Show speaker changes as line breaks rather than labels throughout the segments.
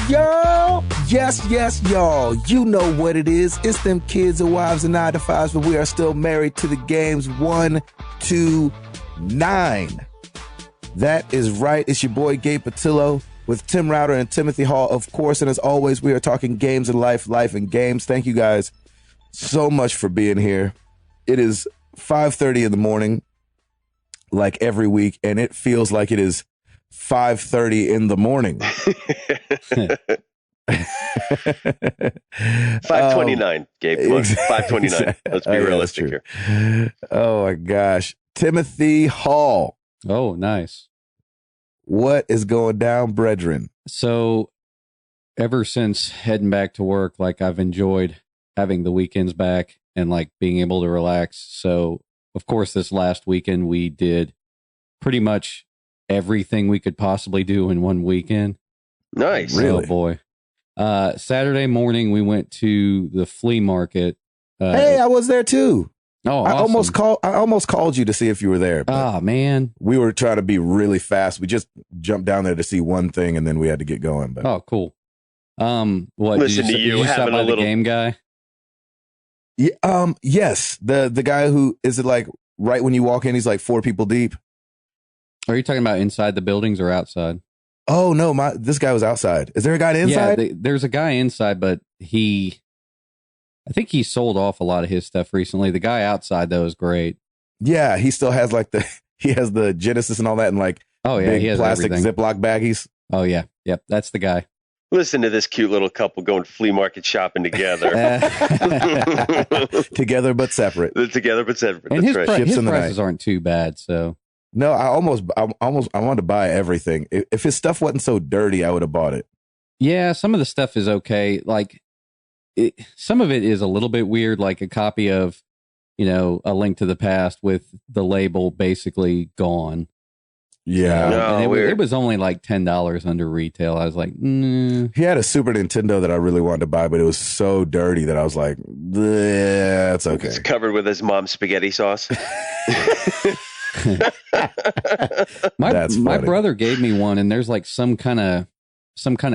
y'all. Yes, y'all. You know what it is. It's them kids and wives and 9 to 5s, but we are still married to the games 1 to 9. That is right. It's your boy Gabe Patillo with Tim Router and Timothy Hall, of course. And as always, we are talking games and life and games. Thank you guys so much for being here. It is 5:30 in the morning, like every week, and it feels like it is 5:30 in the morning.
5:29, Gabe. Come on, 5:29. Let's be realistic here.
Oh my gosh. Timothy Hall.
Oh, nice.
What is going down, brethren?
So ever since heading back to work, like I've enjoyed having the weekends back and like being able to relax. So of course, this last weekend we did pretty much everything we could possibly do in one weekend.
Nice.
Really?
Oh boy. Saturday morning we went to the flea market.
Hey, I was there too.
Oh,
I
awesome.
almost called you to see if you were there.
Oh man.
We were trying to be really fast. We just jumped down there to see one thing and then we had to get going. But
Oh, cool. What
Listen
did
to you
did stop
having
by
a little-
the game guy?
yeah, yes. The guy who is it like right when you walk in, he's like 4 people deep.
Are you talking about inside the buildings or outside?
Oh no, this guy was outside. Is there a guy inside?
Yeah, there's a guy inside, but I think he sold off a lot of his stuff recently. The guy outside though is great.
Yeah, he still has like he has the Genesis and all that and like
Oh yeah,
big
he has
plastic
everything.
Ziploc baggies.
Oh yeah, yep, that's the guy.
Listen to this cute little couple going flea market shopping together.
Together but separate.
They're together but separate.
And
That's right.
Ships
his
in the
prices
night.
aren't too bad. So
No, I wanted to buy everything. If his stuff wasn't so dirty, I would have bought it.
yeah, some of the stuff is okay. Like some of it is a little bit weird, like a copy of, A Link to the Past with the label basically gone.
Yeah.
No.
And
weird.
it was only like $10 under retail. I was like,
He had a Super Nintendo that I really wanted to buy, but it was so dirty that I was like, yeah, it's okay.
It's covered with his mom's spaghetti sauce.
My
That's funny.
brother gave me one, and there's like some kind of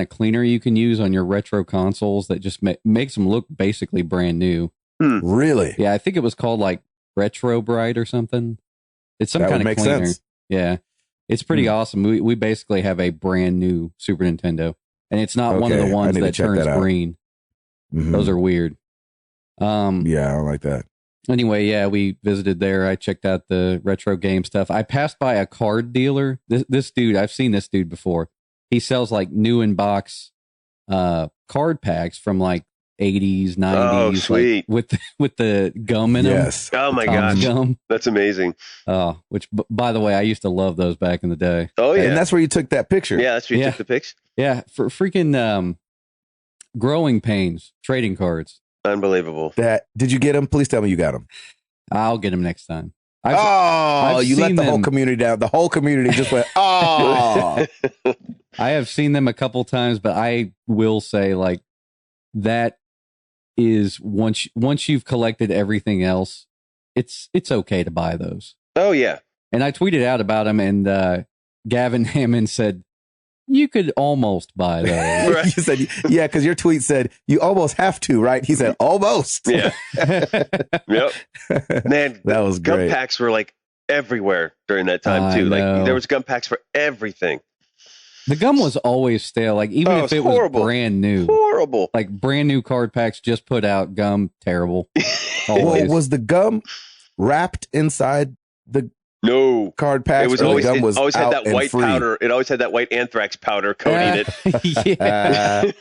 cleaner you can use on your retro consoles that just makes them look basically brand new.
Really?
Yeah, I think it was called like Retro Bright or something. It's some
That
kind
would
of
make
cleaner.
sense.
Yeah, it's pretty awesome. We basically have a brand new Super Nintendo, and it's not one of
Okay,
the
I
ones
need to
that
check
turns
that out.
green.
Mhm.
Those are weird.
Yeah, I don't like that.
Anyway, yeah, we visited there. I checked out the retro game stuff. I passed by a card dealer. This dude, I've seen this dude before. He sells like new in box card packs from like 80s, 90s.
Oh, sweet.
Like, with the gum in them.
Yes.
Oh my
Tom's
gosh,
gum.
that's amazing.
Oh, which by the way, I used to love those back in the day.
Oh yeah,
And that's where you took that picture.
yeah. That's where you
Yeah.
took the pics.
Yeah, for freaking Growing Pains trading cards.
Unbelievable.
Did you get them? Please tell me you got them.
I'll get them next time.
You let
seen
the whole
them.
community down. The whole community just went, oh.
I have seen them a couple times, but I will say like that is once you've collected everything else, it's okay to buy those.
Oh yeah.
And I tweeted out about them, and Gavin Hammond said you could almost buy those.
Right.
You said, yeah, because your tweet said you almost have to, right? He said almost.
Yeah. Yep. Man,
That was
gum
great.
packs were like everywhere during that time
I
too. Like
know.
there was gum packs for everything.
The gum was always stale. Like even
Oh,
if
it's
it was
horrible.
brand new,
Horrible.
like brand new card packs just put out, gum terrible.
Well,
Always.
was the gum wrapped inside the
No.
card packs?
It was
or the
always
gum
it
was
always had
out
that
and
white
free?
powder. It always had that white anthrax powder coating it.
yeah.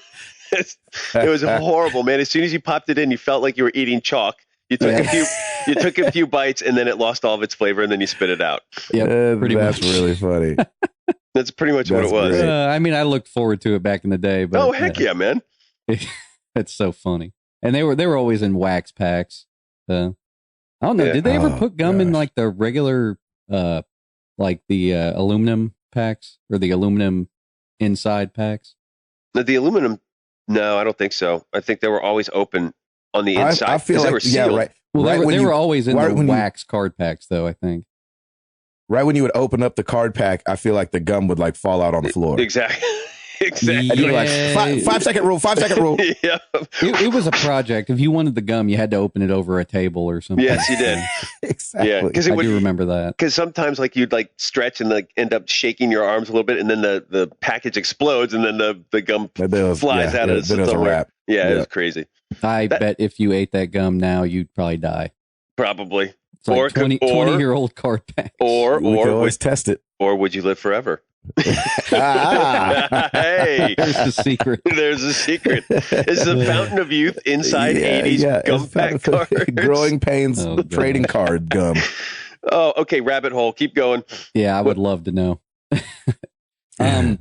It was horrible, man. As soon as you popped it in, you felt like you were eating chalk. You took a few bites, and then it lost all of its flavor, and then you spit it out.
Yep, pretty
That's
much.
really funny.
That's pretty much what
That's
it was.
great.
I mean, I looked forward to it back in the day, but
Oh heck yeah, man!
That's so funny. And they were always in wax packs. I don't know.
Yeah.
Did they ever
Oh,
put gum in
gosh.
like the regular, like the aluminum packs or the aluminum inside packs?
The aluminum. No, I don't think so. I think they were always open on the inside.
I feel
'cause
like,
they were sealed.
right.
Well,
right
they
when you-
were always in
right
the
when you-
wax card packs, though. I think.
Right when you would open up the card pack, I feel like the gum would like fall out on the floor.
Exactly. Exactly.
And you're like, 5-second rule, 5-second rule.
Yeah.
It was a project. If you wanted the gum, you had to open it over a table or something.
Yes, you did.
Exactly.
Yeah, because
I do remember that.
Because sometimes like you'd like stretch and like end up shaking your arms a little bit, and then the package explodes, and then the gum flies out of it.
Then it was a wrap.
Yeah, it was crazy.
I bet if you ate that gum now, you'd probably die.
Probably.
It's like 20-year-old card packs.
We could always test it.
Or would you live forever? Hey,
There's the secret.
There's a secret. It's the fountain of youth inside 80s gum pack cards.
Growing pains trading card gum.
Oh, okay. Rabbit hole. Keep going.
Yeah, I would love to know. And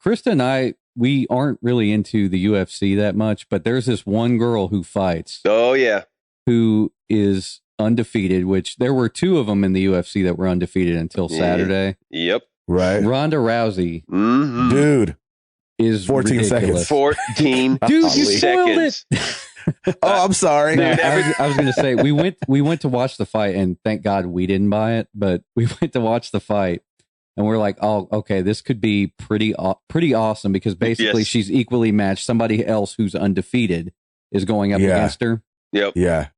Krista and I, we aren't really into the UFC that much, but there's this one girl who fights.
Oh, yeah.
Who is undefeated, which there were 2 of them in the UFC that were undefeated until Saturday.
Yep.
Right.
Ronda Rousey.
Mm-hmm.
Dude.
Is
14
ridiculous.
seconds.
14
Dude, you spoiled it.
Oh, I'm sorry.
No, I was going to say we went to watch the fight, and thank God we didn't buy it, but we went to watch the fight, and we're like, oh, okay, this could be pretty awesome because basically she's equally matched. Somebody else who's undefeated is going up against her.
Yep.
Yeah.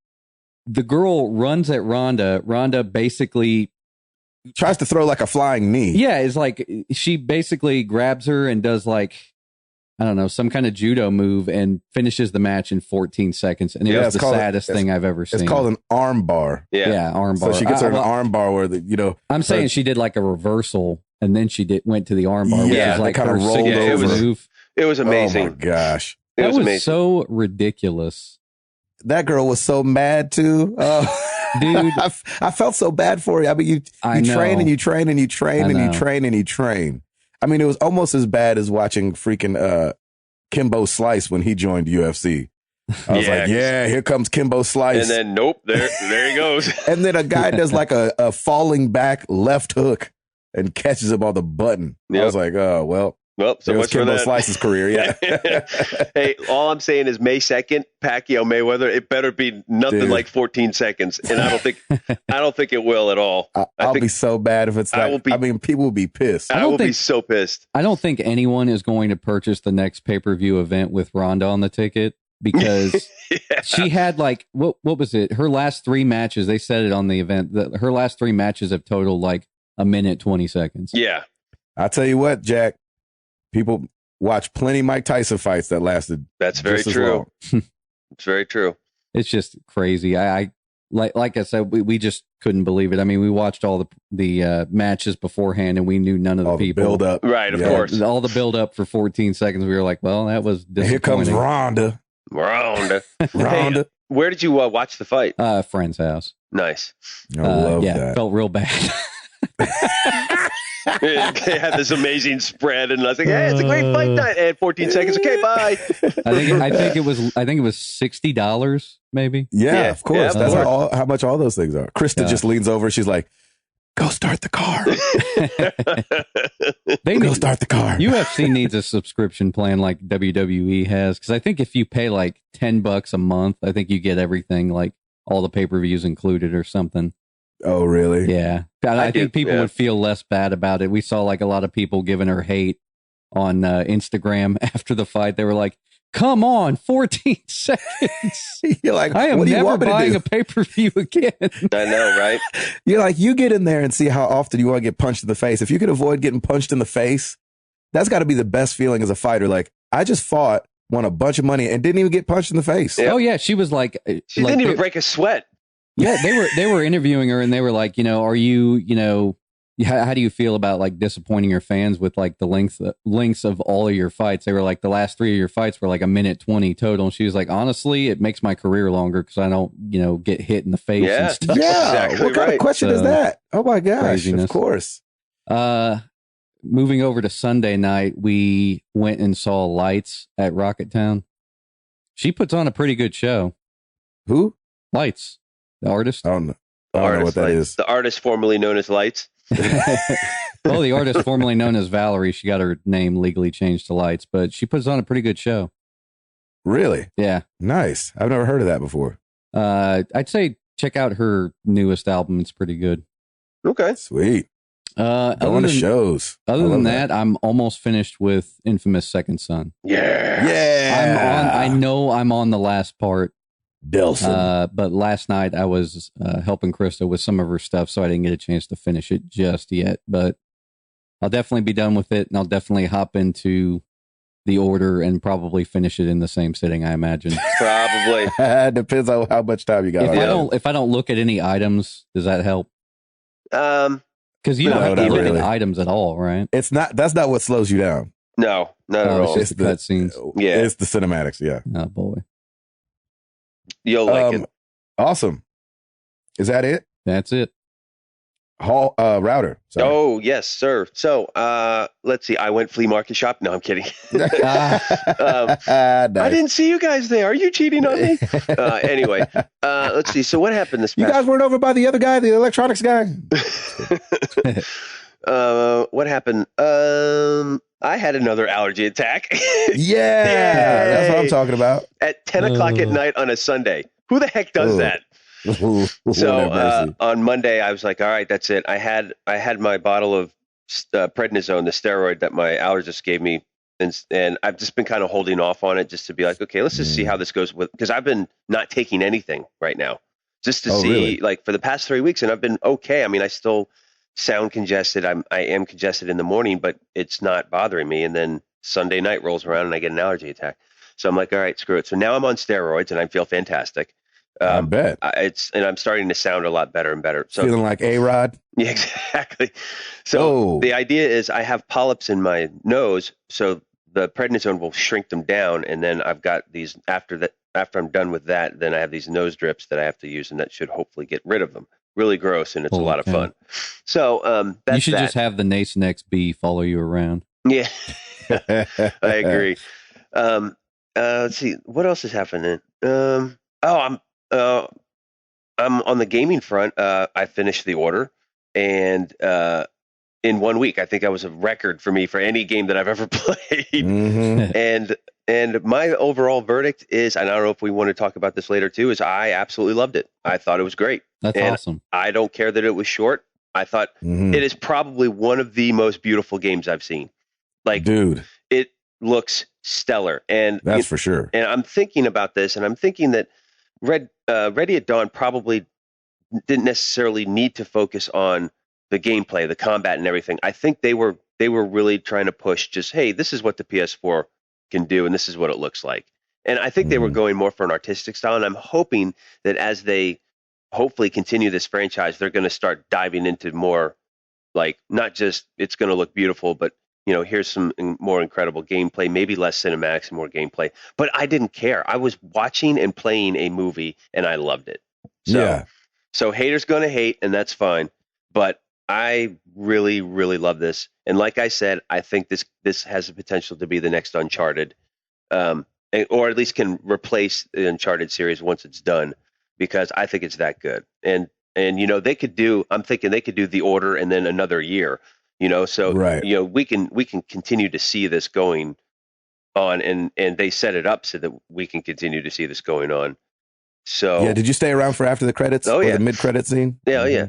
The girl runs at Ronda. Ronda basically
tries to throw like a flying knee.
Yeah, it's like she basically grabs her and does like, I don't know, some kind of judo move and finishes the match in 14 seconds. And it was the saddest thing I've ever seen.
It's called an arm bar.
Yeah, arm bar.
So she gets her an arm bar where
I'm saying she did like a reversal and then she went to the arm bar, which is like
kind of rolled over.
Move. It was amazing.
Oh my gosh.
That was so ridiculous.
That girl was so mad too. Dude, I felt so bad for you. I mean, you train and you train and you train and you train and you train. I mean, it was almost as bad as watching freaking Kimbo Slice when he joined UFC. I was like, yeah, here comes Kimbo Slice.
And then, nope, there he goes.
And then a guy does like a falling back left hook and catches him on the button. Yep. I was like, oh, well.
So
much for Kimbo Slice's career, yeah.
Hey, all I'm saying is May 2nd, Pacquiao Mayweather. It better be nothing like 14 seconds, and I don't think it will at all.
I'll be so bad if it's not. I mean, people will be pissed.
I will be so pissed.
I don't think anyone is going to purchase the next pay-per-view event with Ronda on the ticket because she had like what was it? Her last 3 matches. They said it on the event that her last 3 matches have totaled like a minute 20 seconds.
Yeah,
I'll tell you what, Jack. People watch plenty Mike Tyson fights that lasted.
That's very true. It's very true.
It's just crazy. I like I said, we just couldn't believe it. I mean, we watched all the matches beforehand, and we knew none of the people.
Build up,
right? Of course,
all the build up for 14 seconds. We were like, well, that was disappointing.
Here comes Ronda.
Hey, where did you watch the fight?
A friend's house.
Nice.
I love that.
Felt real bad.
They had this amazing spread, and I was like, "Hey, it's a great fight night." And 14 seconds. Okay, bye.
I think it was $60, maybe.
Yeah, of course. That's how much all those things are. Krista just leans over. She's like, "Go start the car." Go start the car.
UFC needs a subscription plan like WWE has, because I think if you pay like $10 a month, I think you get everything, like all the pay-per-views included or something.
Oh, really?
Yeah. I think people would feel less bad about it. We saw like a lot of people giving her hate on Instagram after the fight. They were like, come on, 14 seconds.
You're like,
I am never buying a pay-per-view again.
I know, right?
You're like, you get in there and see how often you want to get punched in the face. If you can avoid getting punched in the face, that's got to be the best feeling as a fighter. Like, I just fought, won a bunch of money, and didn't even get punched in the face.
Yep. Oh, yeah. She was like...
She didn't even break a sweat.
Yeah, they were interviewing her, and they were like, are you, how do you feel about like disappointing your fans with like the lengths of all of your fights? They were like, the last 3 of your fights were like a minute 20 total. And she was like, honestly, it makes my career longer because I don't, get hit in the face and stuff.
Yeah,
exactly
what kind of question is that? Oh my gosh,
craziness.
Of course.
Moving over to Sunday night, we went and saw Lights at Rocketown. She puts on a pretty good show.
Who?
Lights. The artist?
I don't know what that is.
The artist formerly known as Lights.
Well, the artist formerly known as Valerie, she got her name legally changed to Lights, but she puts on a pretty good show.
Really?
Yeah.
Nice. I've never heard of that before.
I'd say check out her newest album. It's pretty good.
Okay.
Sweet. Going to shows.
Other than that, I'm almost finished with Infamous Second Son.
Yeah.
I know I'm on the last part.
Delson.
But last night I was helping Krista with some of her stuff, so I didn't get a chance to finish it just yet. But I'll definitely be done with it, and I'll definitely hop into the order and probably finish it in the same sitting, I imagine.
Probably.
Depends on how much time you got.
If I don't look at any items, does that help? Because you don't have to look at items at all, right?
It's not. That's not what slows you down.
No, not at all.
It's just the cutscenes.
Yeah,
it's the cinematics. Yeah.
Oh boy,
you'll like it.
Awesome. Is that it?
That's it.
Router. Sorry.
Oh yes, sir. So let's see. I went flea market shop. No, I'm kidding.
Nice.
I didn't see you guys there. Are you cheating on me? Anyway, let's see. So what happened this past?
You guys weren't over by the other guy, the electronics guy?
What happened? I had another allergy attack.
Yeah, that's what I'm talking about.
At 10 o'clock at night on a Sunday. Who the heck does that? So on Monday, I was like, all right, that's it. I had my bottle of prednisone, the steroid that my allergist gave me, and I've just been kind of holding off on it just to be like, okay, let's just see how this goes because I've been not taking anything right now just to see really? Like for the past 3 weeks, and I've been okay. I mean, I still sound congested. I am congested in the morning, but it's not bothering me. And then Sunday night rolls around and I get an allergy attack. So I'm like, all right, screw it. So now I'm on steroids and I feel fantastic.
I bet
and I'm starting to sound a lot better and better. So
feeling like A-Rod.
Yeah, exactly. So the idea is I have polyps in my nose, so the prednisone will shrink them down, and then I've got these after I'm done with that, then I have these nose drips that I have to use, and that should hopefully get rid of them. Really gross, and it's a lot of fun. So that's
you should just have the Nasonex B follow you around.
Yeah, I agree. Let's see what else is happening. I'm on the gaming front. I finished The Order, and in 1 week, I think that was a record for me for any game that I've ever played. Mm-hmm. And my overall verdict is, and I don't know if we want to talk about this later too, is I absolutely loved it. I thought it was great.
That's awesome.
I don't care that it was short. I thought it is probably one of the most beautiful games I've seen. Like, dude, it looks stellar, and
that's for sure.
And I'm thinking about this, and I'm thinking that Ready at Dawn probably didn't necessarily need to focus on the gameplay, the combat, and everything. I think they were really trying to push just, hey, this is what the PS4 can do, and this is what it looks like. And I think they were going more for an artistic style, and I'm hoping that as they hopefully continue this franchise, they're going to start diving into more, like, not just it's going to look beautiful, but here's some more incredible gameplay, maybe less cinematics and more gameplay. But I didn't care. I was watching and playing a movie, and I loved it. So haters going to hate, and that's fine. But I really, really love this. And like I said, I think this has the potential to be the next Uncharted, or at least can replace the Uncharted series once it's done, because I think it's that good. And they could do. I'm thinking they could do The Order and then another year. So we can continue to see this going on, and they set it up so that we can continue to see this going on. So
yeah, did you stay around for after the credits?
Oh yeah,
the mid-credit scene.
Yeah, yeah.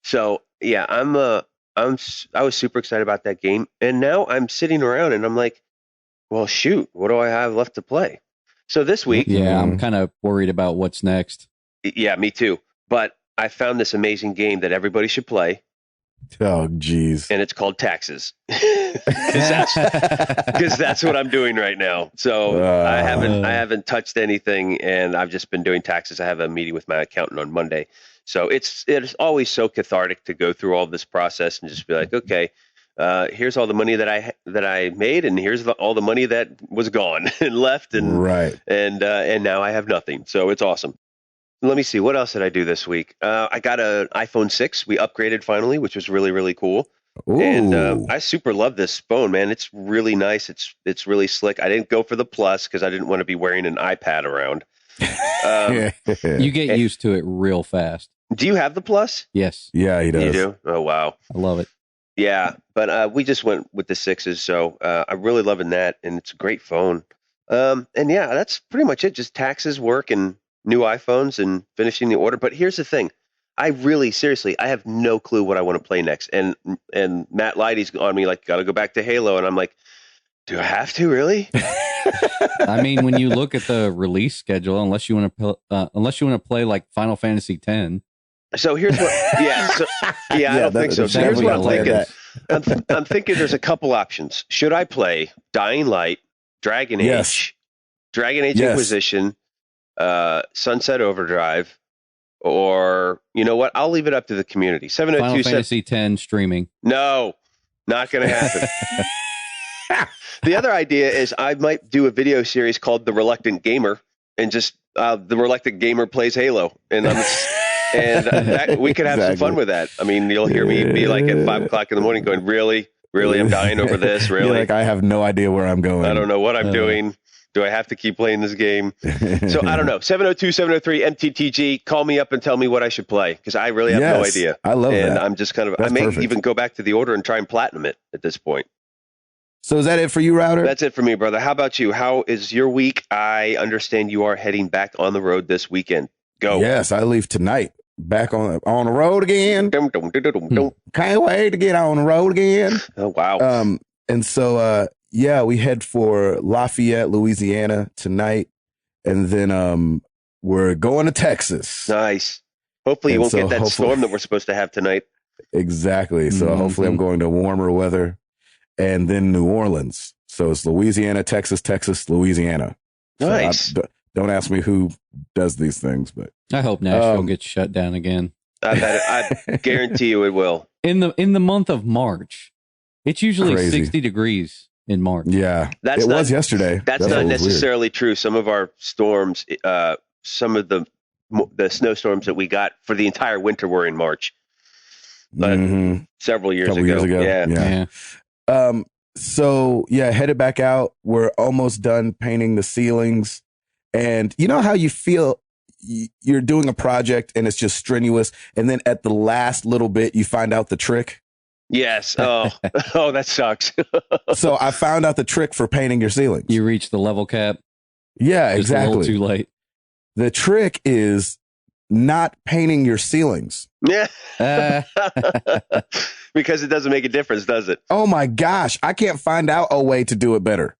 So yeah, I was super excited about that game, and now I'm sitting around and I'm like, well, shoot, what do I have left to play? So this week,
I'm kind of worried about what's next.
Yeah, me too. But I found this amazing game that everybody should play.
Oh, geez.
And it's called Taxes. Because that's what I'm doing right now. So I haven't touched anything, and I've just been doing taxes. I have a meeting with my accountant on Monday. So it's always so cathartic to go through all this process and just be like, okay, here's all the money that I made, and here's all the money that was gone and left, and and now I have nothing. So it's awesome. Let me see. What else did I do this week? I got an iPhone 6. We upgraded finally, which was really, really cool. Ooh. And I super love this phone, man. It's really nice. It's really slick. I didn't go for the Plus because I didn't want to be wearing an iPad around.
You get used to it real fast.
Do you have the Plus?
Yes.
Yeah, he does.
You do? Oh, wow.
I love it.
Yeah, but we just went with the 6s, so I'm really loving that, and it's a great phone. And yeah, that's pretty much it. Just taxes, work, and new iPhones, and finishing The Order. But here's the thing. I really, seriously, I have no clue what I want to play next. And Matt Leidy's on me like, got to go back to Halo, and I'm like, do I have to really?
I mean, when you look at the release schedule, unless you want to play like Final Fantasy X.
So here's what, I don't think so. So here's what I'm thinking. I'm thinking there's a couple options. Should I play Dying Light, Dragon Age, Inquisition, Sunset Overdrive, or you know what? I'll leave it up to the community. 702
Final Fantasy X streaming.
No, not going to happen. The other idea is I might do a video series called The Reluctant Gamer, and just the Reluctant Gamer plays Halo, and we could have some fun with that. I mean, you'll hear me be like at 5:00 in the morning going, really, I'm dying over this. Really,
like I have no idea where I'm going.
I don't know what I'm doing. Do I have to keep playing this game? So I don't know. 702-703-MTTG. Call me up and tell me what I should play, because I really have no idea.
I love that.
And I'm just kind of, I may even go back to the order and try and platinum it at this point.
So is that it for you, Router?
That's it for me, brother. How about you? How is your week? I understand you are heading back on the road this weekend. Go.
Yes, I leave tonight. Back on the road again. Can't wait to get on the road again.
Oh, wow.
And so, we head for Lafayette, Louisiana tonight. And then we're going to Texas.
Nice. Hopefully you won't get that storm that we're supposed to have tonight.
Exactly. So hopefully I'm going to warmer weather. And then New Orleans. So it's Louisiana, Texas, Louisiana.
Nice.
So don't ask me who does these things, but
I hope Nashville gets shut down again.
I guarantee you it will.
In the month of March, it's usually 60 degrees in March.
Yeah, it was yesterday.
That's not necessarily true. Some of our storms, some of the snowstorms that we got for the entire winter were in March. But several years ago.
Yeah. So headed back out. We're almost done painting the ceilings. And you know how you feel you're doing a project and it's just strenuous, and then at the last little bit you find out the trick?
Yes. Oh, that sucks.
So I found out the trick for painting your ceilings.
You reach the level cap.
Yeah,
just
exactly.
a little too late.
The trick is not painting your ceilings.
Yeah. Because it doesn't make a difference, does it?
Oh my gosh. I can't find out a way to do it better.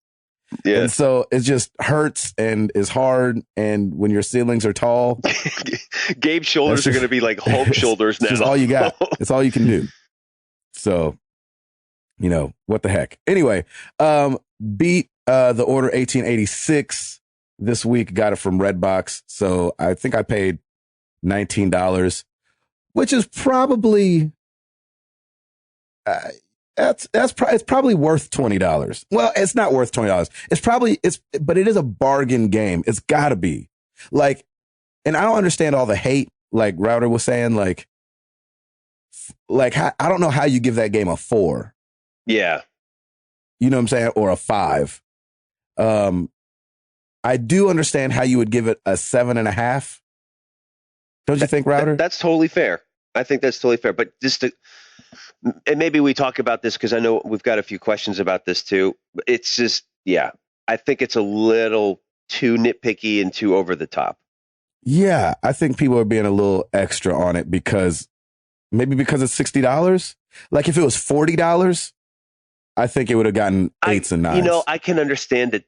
Yeah. And so it just hurts and is hard. And when your ceilings are tall,
Gabe's shoulders are going to be like Hulk shoulders now.
It's all you got. It's all you can do. So, what the heck? Anyway, beat the Order 1886 this week. Got it from Redbox. So I think I paid $19, which is probably it's probably worth $20. Well, it's not worth $20. But it is a bargain game. It's got to be and I don't understand all the hate. Like Router was saying, I don't know how you give that game a 4.
Yeah,
you know what I'm saying, or a 5. I do understand how you would give it a 7.5. Don't you think, Router?
That's totally fair. I think that's totally fair. But and maybe we talk about this because I know we've got a few questions about this too. It's just, I think it's a little too nitpicky and too over the top.
Yeah, I think people are being a little extra on it because it's $60. Like if it was $40, I think it would have gotten 8s and 9s.
I can understand that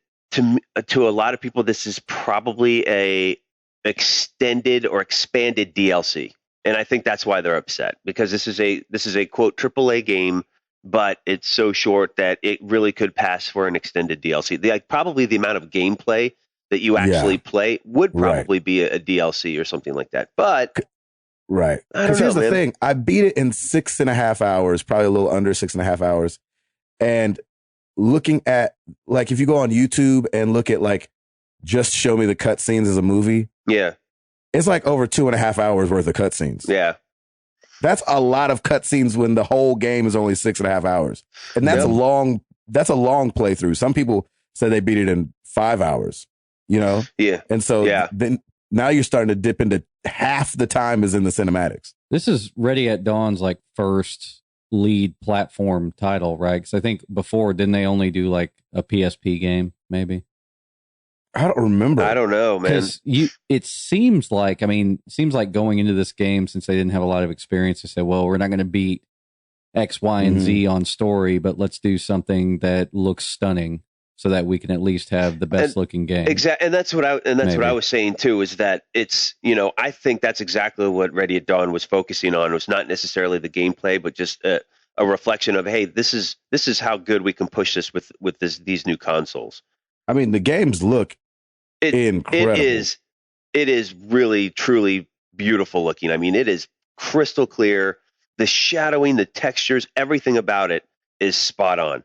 to a lot of people, this is probably a extended or expanded DLC. And I think that's why they're upset, because this is a quote AAA game, but it's so short that it really could pass for an extended DLC. Probably the amount of gameplay that you actually play would probably be a DLC or something like that. But
right, because here's the thing: I beat it in 6.5 hours, probably a little under 6.5 hours. And looking at if you go on YouTube and look at just show me the cutscenes as a movie, it's over 2.5 hours worth of cutscenes.
Yeah.
That's a lot of cutscenes when the whole game is only 6.5 hours. And that's a long playthrough. Some people said they beat it in 5 hours, Yeah. And so then now you're starting to dip into half the time is in the cinematics.
This is Ready at Dawn's first lead platform title, right? Because I think before, didn't they only do a PSP game, maybe?
I don't remember.
I don't know, man.
Because it seems like going into this game, since they didn't have a lot of experience, they said, well, we're not going to beat X, Y, and Z on story, but let's do something that looks stunning so that we can at least have the best looking game.
Exactly. And that's what I was saying too, is that it's, I think that's exactly what Ready at Dawn was focusing on. It was not necessarily the gameplay, but just a reflection of, hey, this is how good we can push this with these new consoles.
I mean, the games look incredible.
It is really, truly beautiful looking. I mean, it is crystal clear. The shadowing, the textures, everything about it is spot on.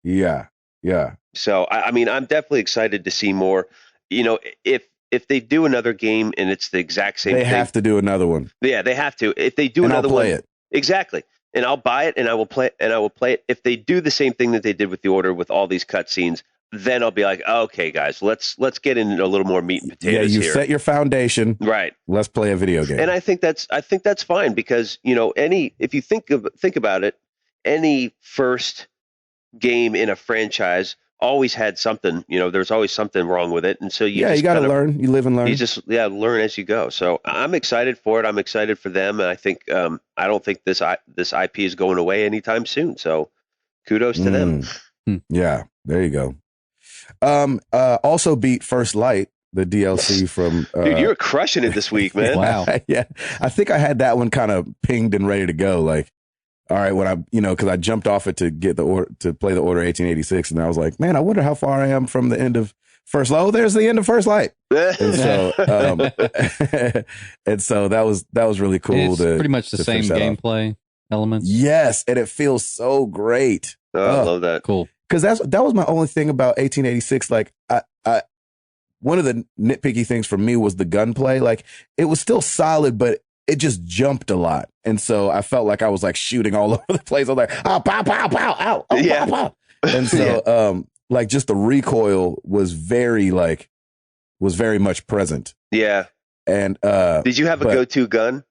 Yeah. Yeah.
So, I mean, I'm definitely excited to see more. If they do another game and it's the exact same thing.
They have to do another one.
Yeah, they have to. If they do another
I'll play
one.
it.
Exactly. And I'll buy it and I will play it. If they do the same thing that they did with The Order with all these cutscenes, then I'll be like, okay, guys, let's get into a little more meat and potatoes here.
Yeah, you set your foundation.
Right.
Let's play a video game.
And I think that's fine because, if you think about it, any first game in a franchise always had something, there's always something wrong with it. And so you
got to learn. You live and learn.
You just learn as you go. So I'm excited for it. I'm excited for them. And I think I don't think this IP is going away anytime soon. So kudos to them.
Yeah, there you go. Also beat First Light, the DLC from
dude, you're crushing it this week, man.
Wow.
Yeah. I think I had that one kind of pinged and ready to go. Like, all right, when I, because I jumped off it to get to play the Order 1886, and I was like, man, I wonder how far I am from the end of First Light. Oh, there's the end of First Light. And so, that was really cool.
It's pretty much the same gameplay elements.
Yes, and it feels so great.
Oh, I love that.
Cool.
Because that was my only thing about 1886. Like, I one of the nitpicky things for me was the gunplay. Like, it was still solid, but it just jumped a lot. And so I felt like I was like shooting all over the place. I was like, oh, pow, pow, pow, ow, oh,
yeah.
pow, pow. And so, like, just the recoil was very much present.
Yeah.
And,
did you have a go-to gun?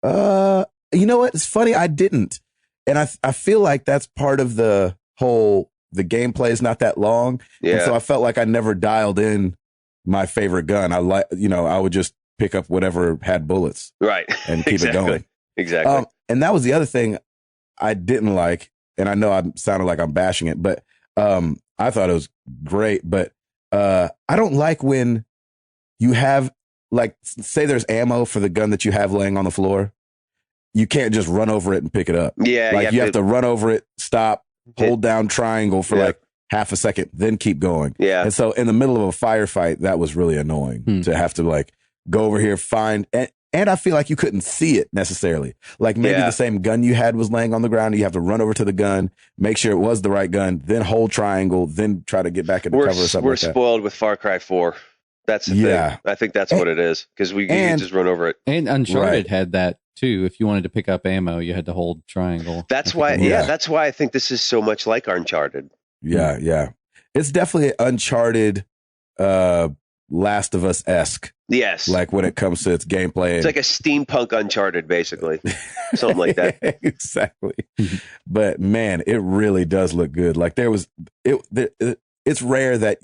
You know what? It's funny. I didn't. And I feel like that's part of the gameplay is not that long.
Yeah.
And so I felt like I never dialed in my favorite gun. I would just pick up whatever had bullets.
Right.
And keep it going.
Exactly.
And that was the other thing I didn't like. And I know I sounded like I'm bashing it, but I thought it was great. But I don't like when you have, like, say there's ammo for the gun that you have laying on the floor. You can't just run over it and pick it up.
Yeah.
Like, you have to run over it, stop, hold down triangle for like half a second, then keep going.
Yeah.
And so in the middle of a firefight, that was really annoying to have to like go over here, find, and I feel like you couldn't see it necessarily. Like maybe the same gun you had was laying on the ground. And you have to run over to the gun, make sure it was the right gun, then hold triangle, then try to get back in the cover or something like that.
We're spoiled with Far Cry 4. That's the thing. I think that's what it is, because you can just run over it.
And Uncharted had that too. If you wanted to pick up ammo, you had to hold triangle.
That's why. That's why I think this is so much like Uncharted.
Yeah, yeah. It's definitely Uncharted, Last of Us-esque.
Yes.
Like when it comes to its gameplay.
It's like a steampunk Uncharted, basically. Something like that.
Exactly. But man, it really does look good. Like it's rare that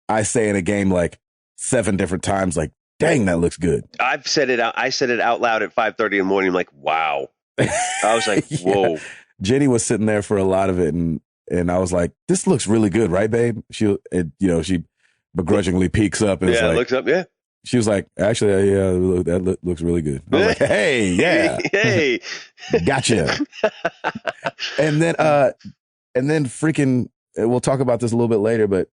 I say in a game like 7 different times, like, dang, that looks good.
I've said it out. I said it out loud at 5:30 in the morning. I'm like, wow. I was like, whoa.
Jenny was sitting there for a lot of it, and I was like, this looks really good, right, babe? She begrudgingly peeks up and
looks up,
She was like, actually, that looks really good. I was like, hey, yeah.
Hey.
Gotcha. And then freaking, we'll talk about this a little bit later, but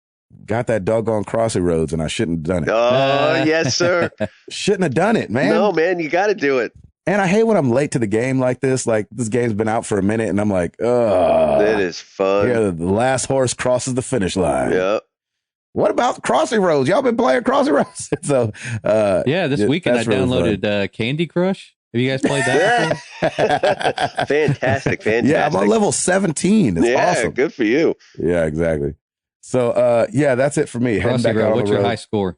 got that doggone Crossy Roads and I shouldn't have done it.
Oh, yes, sir.
Shouldn't have done it, man.
No, man, you got to do it.
And I hate when I'm late to the game like this. Like, this game's been out for a minute and I'm like, oh.
That is fun.
Yeah, the last horse crosses the finish line.
Yeah.
What about Crossy Roads? Y'all been playing Crossy Roads? So,
this weekend I downloaded Candy Crush. Have you guys played that?
Fantastic.
Yeah, I'm on level 17. It's awesome.
Good for you.
Yeah, exactly. So, that's it for me.
Crossy
Heading back out on
what's
the road.
your high score?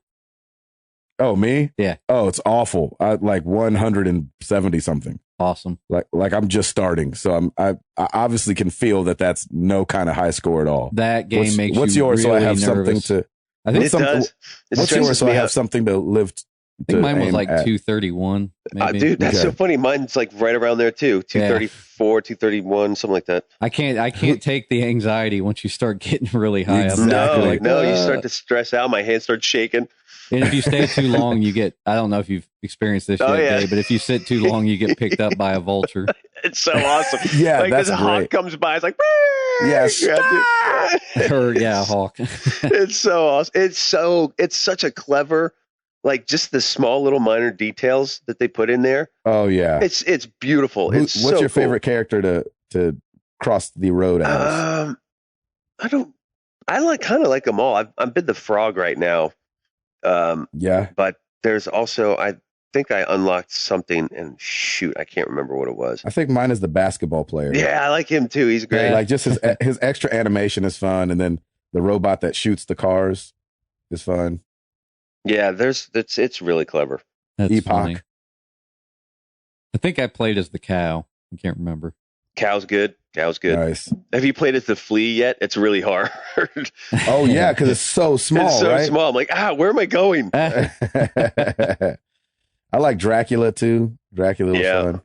Oh, me?
Yeah.
Oh, it's awful. I like 170 something.
awesome.
Like I'm just starting, so I obviously can feel that that's no kind of high score at all.
That game makes
what's
you
yours?
really
So I have
nervous.
something to.
I think
It does. It
What's yours?
stresses
So I
me
have
out.
something to live.
I think mine was like 231. Maybe.
Dude, that's
Okay.
so funny. Mine's like right around there too. 234, 231, something like that.
I can't take the anxiety once you start getting really high up.
Exactly.
No, you start to stress out. My hands start shaking.
And if you stay too long, you get, I don't know if you've experienced this
Oh,
yet,
yeah.
Dave, but if you sit too long, you get picked up by a vulture.
It's so awesome.
Yeah,
like
that's
this hawk
great.
comes by. It's like,
Yes.
Or, yeah, hawk.
It's so awesome. It's such a clever, like just the small little minor details that they put in there.
Oh yeah.
It's beautiful.
What's
It's so
your
cool.
favorite character to cross the road as?
I kind of like them all. I'm bid the frog right now.
Yeah.
But there's also, I think I unlocked something and shoot, I can't remember what it was.
I think mine is the basketball player.
Yeah, I like him too. He's great.
Like just his extra animation is fun, and then the robot that shoots the cars is fun.
Yeah, it's really clever.
That's
Epoch.
funny. I think I played as the cow. I can't remember.
Cow's good.
Nice.
Have you played as the flea yet? It's really hard.
Oh yeah, because it's so small.
It's so
right?
small. I'm like, where am I going?
I like Dracula too. Dracula was fun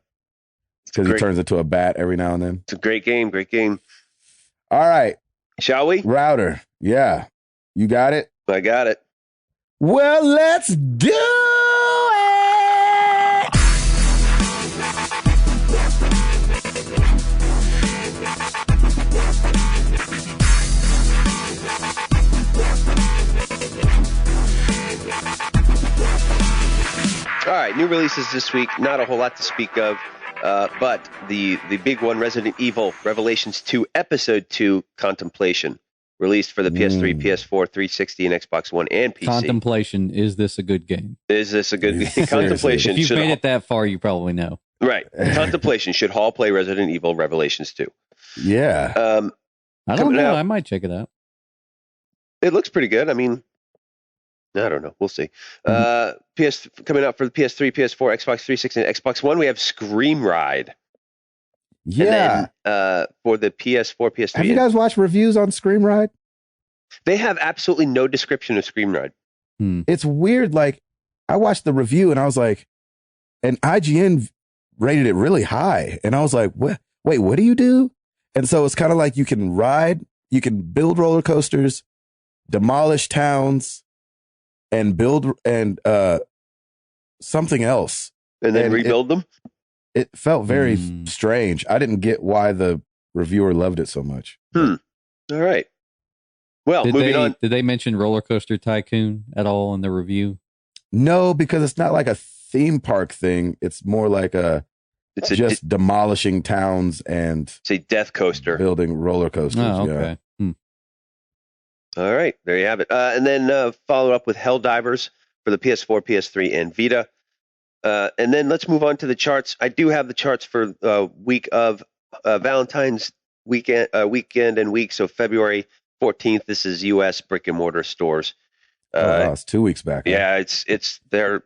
because he
great.
turns into a bat every now and then.
It's a great game. Great game.
All right,
Shall we?
Router. Yeah, you got it.
I got it.
Well, let's do it.
All right, new releases this week. Not a whole lot to speak of, but the big one, Resident Evil Revelations 2 Episode 2 Contemplation, released for the PS3, PS4, 360, and Xbox One and PC.
Contemplation. Is this a good game?
Is this a good
Seriously.
Contemplation?
If you've
should
made it that far, you probably know.
right. Contemplation should Hall play Resident Evil Revelations 2.
Yeah.
I don't
Coming
know.
out.
I might check it out.
It looks pretty good. I mean, I don't know. We'll see. PS coming out for the PS3, PS4, Xbox 360, and Xbox One. We have Scream Ride.
Yeah.
And then, for the PS4, PS3,
Have you guys watched reviews on Scream Ride?
they have absolutely no description of Scream Ride.
It's weird. Like, I watched the review and I was like, and IGN rated it really high. And I was like, what? Wait, what do you do? And so it's kind of like you can ride, you can build roller coasters, demolish towns, and build and something else.
And then
And
rebuild them?
It felt very strange. I didn't get why the reviewer loved it so much.
All right. Well, moving on.
Did they mention Roller Coaster Tycoon at all in the review?
No, because it's not like a theme park thing. It's more like
It's
just demolishing towns and
it's a death coaster.
building roller coasters.
Oh,
Yeah.
okay.
All right. There you have it. And then follow up with Helldivers for the PS4, PS3, and Vita. And then let's move on to the charts. I do have the charts for week of Valentine's weekend and week. So February 14th. This is U.S. brick and mortar stores.
Wow, it's 2 weeks back. Huh?
Yeah,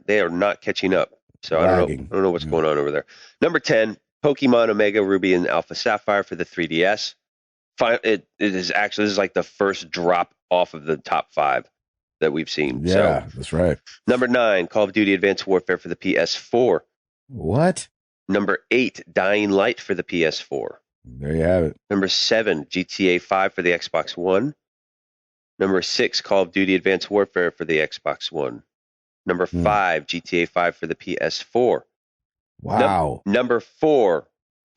they are not catching up. So I
Lagging.
don't know what's going on over there. Number 10, Pokemon Omega Ruby and Alpha Sapphire for the 3DS. It is actually, this is like the first drop off of the top 5 that we've seen.
Yeah,
So,
that's right.
number 9, Call of Duty Advanced Warfare for the PS4.
What?
Number 8, Dying Light for the PS4.
There you have it.
Number 7, GTA 5 for the Xbox One. Number 6, Call of Duty Advanced Warfare for the Xbox One. Number 5, GTA 5 for the PS4.
Wow.
Number 4,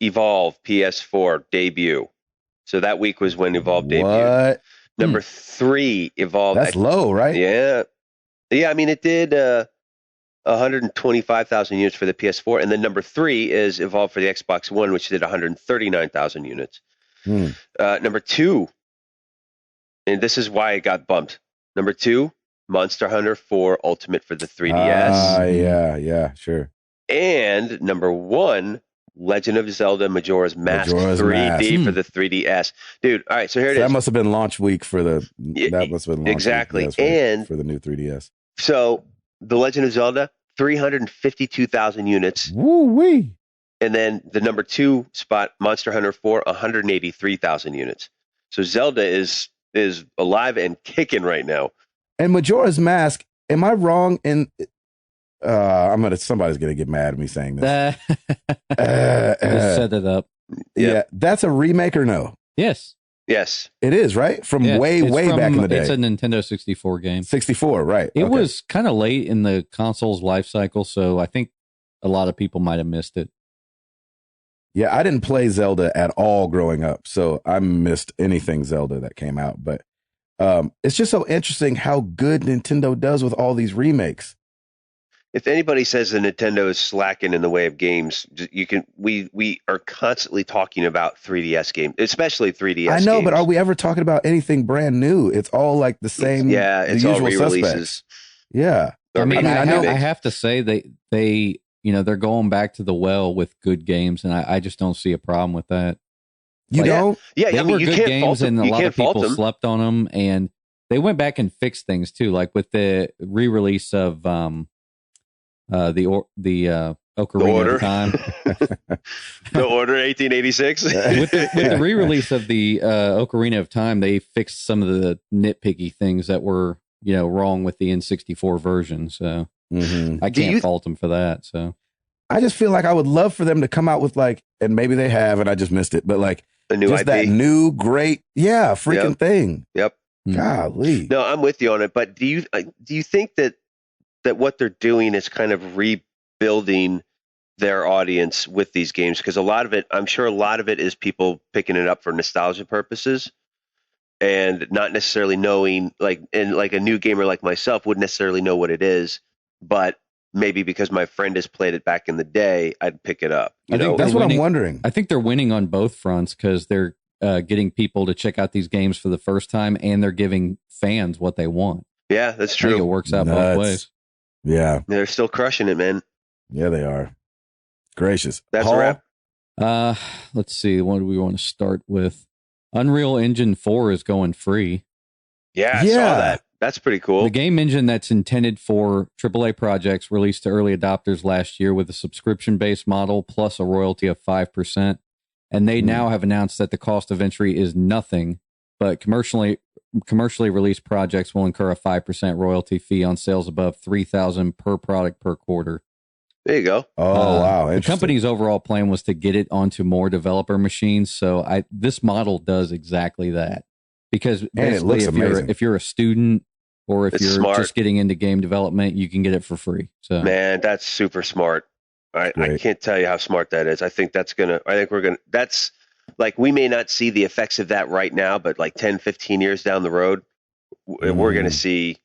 Evolve PS4 debut. So that week was when Evolve debuted.
What?
Number 3, Evolve.
That's low, right?
Yeah. Yeah, I mean, it did 125,000 units for the PS4. And then number 3 is Evolve for the Xbox One, which did 139,000 units. Number 2, and this is why it got bumped. Number 2, Monster Hunter 4 Ultimate for the 3DS.
Yeah, sure.
And number 1, Legend of Zelda Majora's Mask 3D for the 3DS. Dude, all right, so here it is.
That must have been launch week for the. That must have been launch
exactly.
Week,
and
for the new 3DS.
So, The Legend of Zelda, 352,000 units.
Woo wee!
And then the number 2 spot, Monster Hunter 4, 183,000 units. So Zelda is alive and kicking right now.
And Majora's Mask, am I wrong in somebody's gonna get mad at me saying this.
Just set it up.
Yeah, that's a remake or no?
Yes,
it is, right? From way back in the day.
It's a Nintendo 64 game.
64, right?
It was kind of late in the console's life cycle, so I think a lot of people might have missed it.
Yeah, I didn't play Zelda at all growing up, so I missed anything Zelda that came out. But it's just so interesting how good Nintendo does with all these remakes.
If anybody says that Nintendo is slacking in the way of games, we are constantly talking about 3DS games, especially 3DS.
I know,
games.
but are we ever talking about anything brand new? It's all like the same.
Yeah, it's
the
all
usual
re-releases.
suspects. Yeah,
I have to say they they're going back to the well with good games, and I just don't see a problem with that.
You don't?
Yeah,
they were
you
good
can't
games,
fault them.
and a lot of people
them.
slept on them, and they went back and fixed things too, like with the re-release of the Ocarina of Time.
The Order 1886.
with the re-release of the Ocarina of Time, they fixed some of the nitpicky things that were wrong with the N64 version. So I can't fault them for that. So
I just feel like I would love for them to come out with and maybe they have, and I just missed it, but
a new
just
IP.
that new great freaking thing.
Yep.
Golly.
No, I'm with you on it. But do you think that what they're doing is kind of rebuilding their audience with these games? Because I'm sure a lot of it is people picking it up for nostalgia purposes and not necessarily knowing, like a new gamer like myself wouldn't necessarily know what it is, but maybe because my friend has played it back in the day, I'd pick it up.
That's what I'm wondering.
I think they're winning on both fronts because they're getting people to check out these games for the first time, and they're giving fans what they want.
Yeah, that's true.
I think it works out both ways.
Yeah.
They're still crushing it, man.
Yeah, they are. Gracious.
That's
Paul?
a wrap.
Let's see. What do we want to start with? Unreal Engine 4 is going free.
Yeah, I saw that. That's pretty cool.
The game engine that's intended for AAA projects released to early adopters last year with a subscription-based model plus a royalty of 5%. And they now have announced that the cost of entry is nothing, but commercially released projects will incur a 5% royalty fee on sales above $3,000 per product per quarter.
There you go.
Oh, wow.
The company's overall plan was to get it onto more developer machines. So this model does exactly that. Because basically, if you're a student or if you're just getting into game development, you can get it for free. So
man, that's super smart. I can't tell you how smart that is. I think that's like, we may not see the effects of that right now, but like 10, 15 years down the road, we're going to see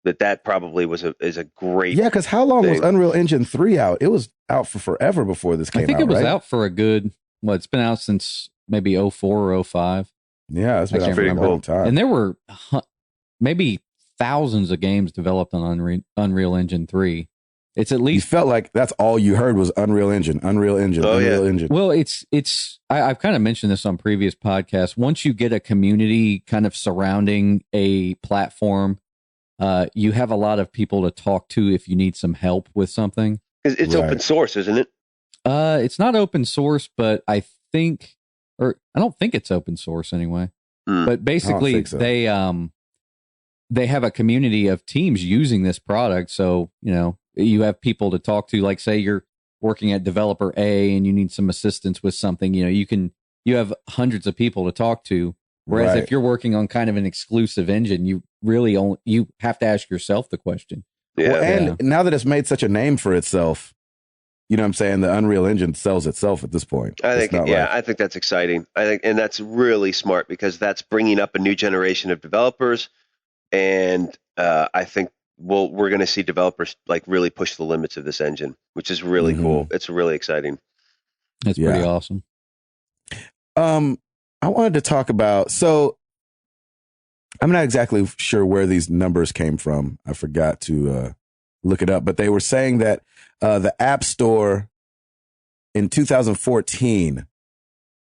that probably is a great.
Yeah, because how long was Unreal Engine 3 out? It was out for forever before this came out.
I think it was out for a good, it's been out since maybe 04 or 05.
Yeah, it's been out for a long time.
And there were maybe thousands of games developed on Unreal Engine 3. It's at least,
you felt like that's all you heard was Unreal Engine. Unreal Engine.
Well, I've kind of mentioned this on previous podcasts. Once you get a community kind of surrounding a platform, you have a lot of people to talk to if you need some help with something.
It's open source, isn't it?
It's not open source, but I don't think it's open source anyway. But basically, they have a community of teams using this product. So, you have people to talk to, like say you're working at developer A and you need some assistance with something, you have hundreds of people to talk to. Whereas if you're working on kind of an exclusive engine, you really you have to ask yourself the question.
Yeah.
Well, and now that it's made such a name for itself, you know what I'm saying? The Unreal Engine sells itself at this point.
I think that's exciting. And that's really smart because that's bringing up a new generation of developers. And I think we're going to see developers like really push the limits of this engine, which is really cool. It's really exciting.
That's pretty awesome.
I wanted to talk about, so I'm not exactly sure where these numbers came from. I forgot to look it up, but they were saying that the App Store in 2014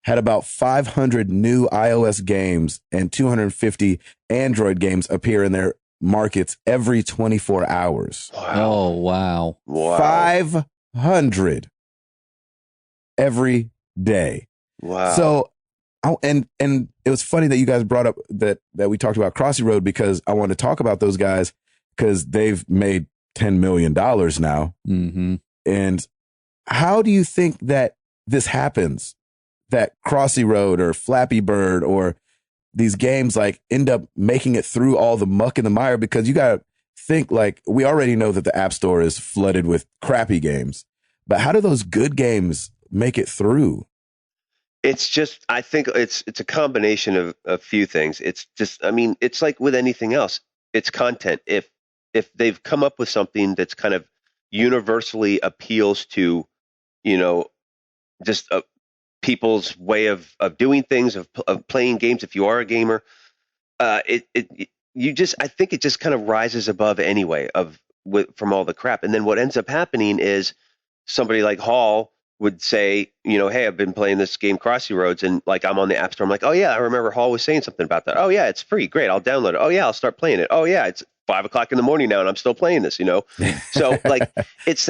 had about 500 new iOS games and 250 Android games appear in their markets every 24 hours.
Wow. Oh, wow.
500. every day.
Wow.
So, and it was funny that you guys brought up that we talked about Crossy Road, because I want to talk about those guys because they've made $10 million now.
Mm-hmm.
And how do you think that this happens? That Crossy Road or Flappy Bird or these games like end up making it through all the muck and the mire? Because you got to think, like, we already know that the App Store is flooded with crappy games, but how do those good games make it through?
It's just, I think it's a combination of a few things. It's just, I mean, it's like with anything else. It's content. If they've come up with something that's kind of universally appeals to, just people's way of doing things, of playing games. If you are a gamer, I think it just kind of rises above anyway from all the crap. And then what ends up happening is somebody like Hall would say, hey, I've been playing this game Crossy Roads, and like I'm on the App Store. I'm like, oh yeah, I remember Hall was saying something about that. Oh yeah, it's free. Great, I'll download it. Oh yeah, I'll start playing it. Oh yeah, it's 5:00 in the morning now, and I'm still playing this. So like it's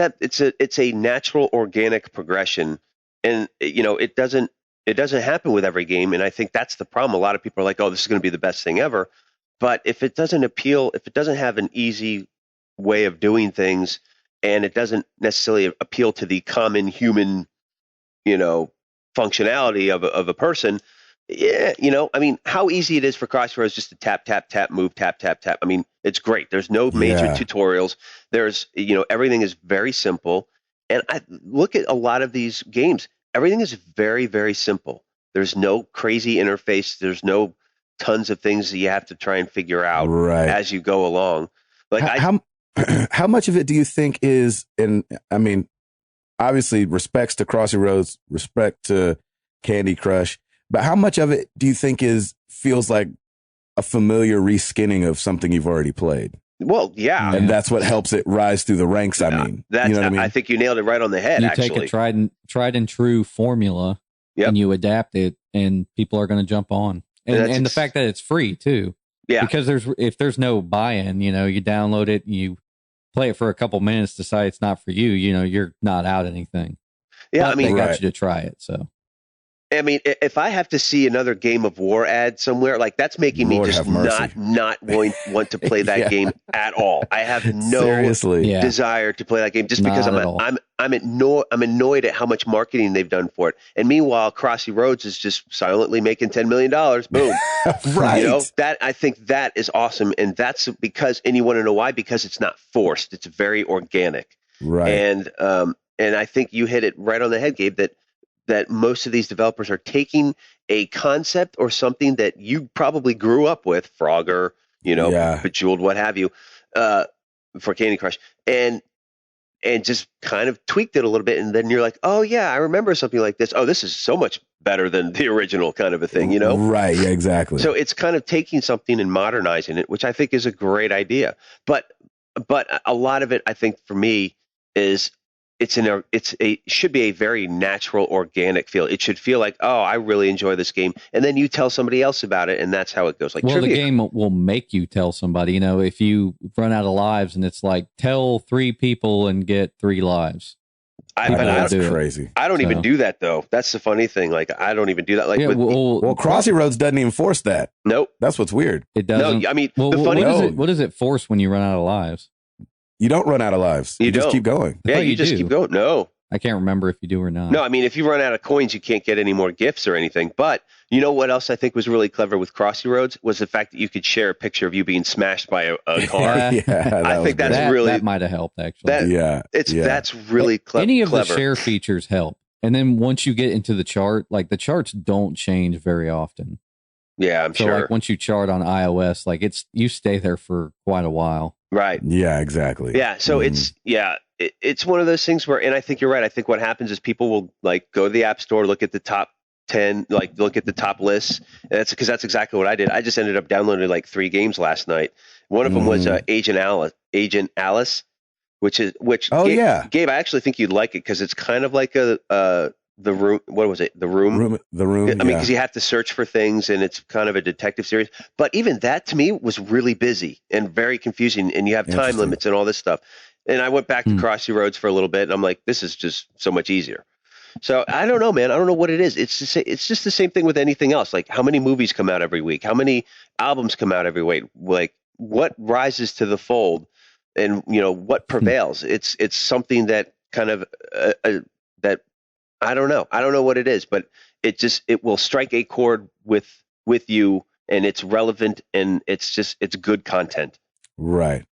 a natural, organic progression, and it doesn't happen with every game, and I think that's the problem. A lot of people are like, oh, this is going to be the best thing ever, but if it doesn't have an easy way of doing things, and it doesn't necessarily appeal to the common human, functionality of a person. Yeah, I mean, how easy it is for Crossroads just to tap, tap, tap, move, tap, tap, tap. I mean, it's great. There's no major tutorials. There's, everything is very simple. And I look at a lot of these games. Everything is very, very simple. There's no crazy interface. There's no tons of things that you have to try and figure out as you go along. Like
how much of it do you think is, and I mean, obviously respects to Crossy Roads, respect to Candy Crush, but how much of it do you think feels like a familiar reskinning of something you've already played?
Well, yeah.
And that's what helps it rise through the ranks. I mean,
you know what I mean? I think you nailed it right on the head,
actually. You take a tried and true formula and you adapt it, and people are going to jump on. And the fact that it's free too. Yeah. Because if there's no buy-in, you download it, you play it for a couple minutes, decide it's not for you, you're not out anything. Yeah, but I mean, they got you to try it. So,
I mean, if I have to see another Game of War ad somewhere, like that's making me just not want to play that game at all. I have no desire to play that game just because I'm annoyed at how much marketing they've done for it. And meanwhile, Crossy Roads is just silently making $10 million. Boom.
Right.
That I think that is awesome. And that's because, and you want to know why? Because it's not forced. It's very organic.
Right.
And I think you hit it right on the head, Gabe, that most of these developers are taking a concept or something that you probably grew up with, Frogger, Bejeweled, what have you, for Candy Crush, and just kind of tweaked it a little bit. And then you're like, oh yeah, I remember something like this. Oh, this is so much better than the original kind of a thing,
Right. Yeah, exactly.
So it's kind of taking something and modernizing it, which I think is a great idea. But a lot of it, I think for me is, it should be a very natural, organic feel. It should feel like, oh, I really enjoy this game, and then you tell somebody else about it, and that's how it goes. Like,
well, the game will make you tell somebody. If you run out of lives, and it's like, tell 3 people and get 3 lives.
That's crazy.
I don't even do that though. That's the funny thing. Like, I don't even do that. Like,
Crossy Roads doesn't even force that.
Nope.
That's what's weird.
It doesn't.
No, I mean, what
does it force when you run out of lives?
You don't run out of lives. You just keep going.
Yeah, you just keep going. No.
I can't remember if you do or not.
No, I mean, if you run out of coins, you can't get any more gifts or anything. But you know what else I think was really clever with Crossy Roads was the fact that you could share a picture of you being smashed by a car. I think that
might have helped, actually.
That's really clever.
Any of the share features help. And then once you get into the chart, like the charts don't change very often.
Yeah, I'm sure.
Like once you chart on iOS, like you stay there for quite a while.
Right.
Yeah, exactly.
Yeah. So it's one of those things where, and I think you're right. I think what happens is people will like go to the App Store, look at the top 10, like look at the top lists. And that's because that's exactly what I did. I just ended up downloading like 3 games last night. One of them was Agent Alice, which Gabe, I actually think you'd like it because it's kind of like the room. What was it? The room.
The room.
I mean, because you have to search for things, and it's kind of a detective series. But even that to me was really busy and very confusing, and you have time limits and all this stuff. And I went back to Crossy Roads for a little bit, and I'm like, this is just so much easier. So I don't know, man. I don't know what it is. It's just the same thing with anything else. Like how many movies come out every week? How many albums come out every week? Like what rises to the fold, and what prevails? It's something that kind of that I don't know. I don't know what it is, but it will strike a chord with you, and it's relevant, and it's good content.
Right.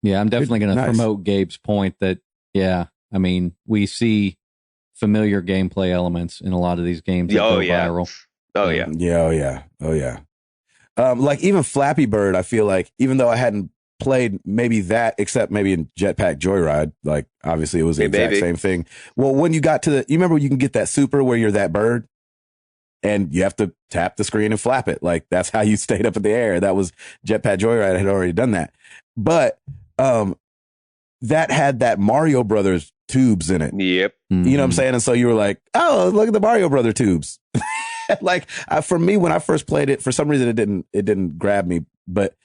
Yeah, I'm definitely going to
Nice.
promote Gabe's point that, yeah, I mean, we see familiar gameplay elements in a lot of these games that go viral.
Oh, yeah.
Oh, yeah. Like even Flappy Bird, I feel like, even though I hadn't played maybe that, except maybe in Jetpack Joyride, like obviously it was the exact same thing. Well, when you got to you remember you can get that super where you're that bird and you have to tap the screen and flap it. Like that's how you stayed up in the air. That was Jetpack Joyride. I had already done that. But that had that Mario Brothers tubes in it.
Yep.
You know what I'm saying? And so you were like, oh, look at the Mario Brother tubes. Like for me, when I first played it, for some reason it didn't grab me, but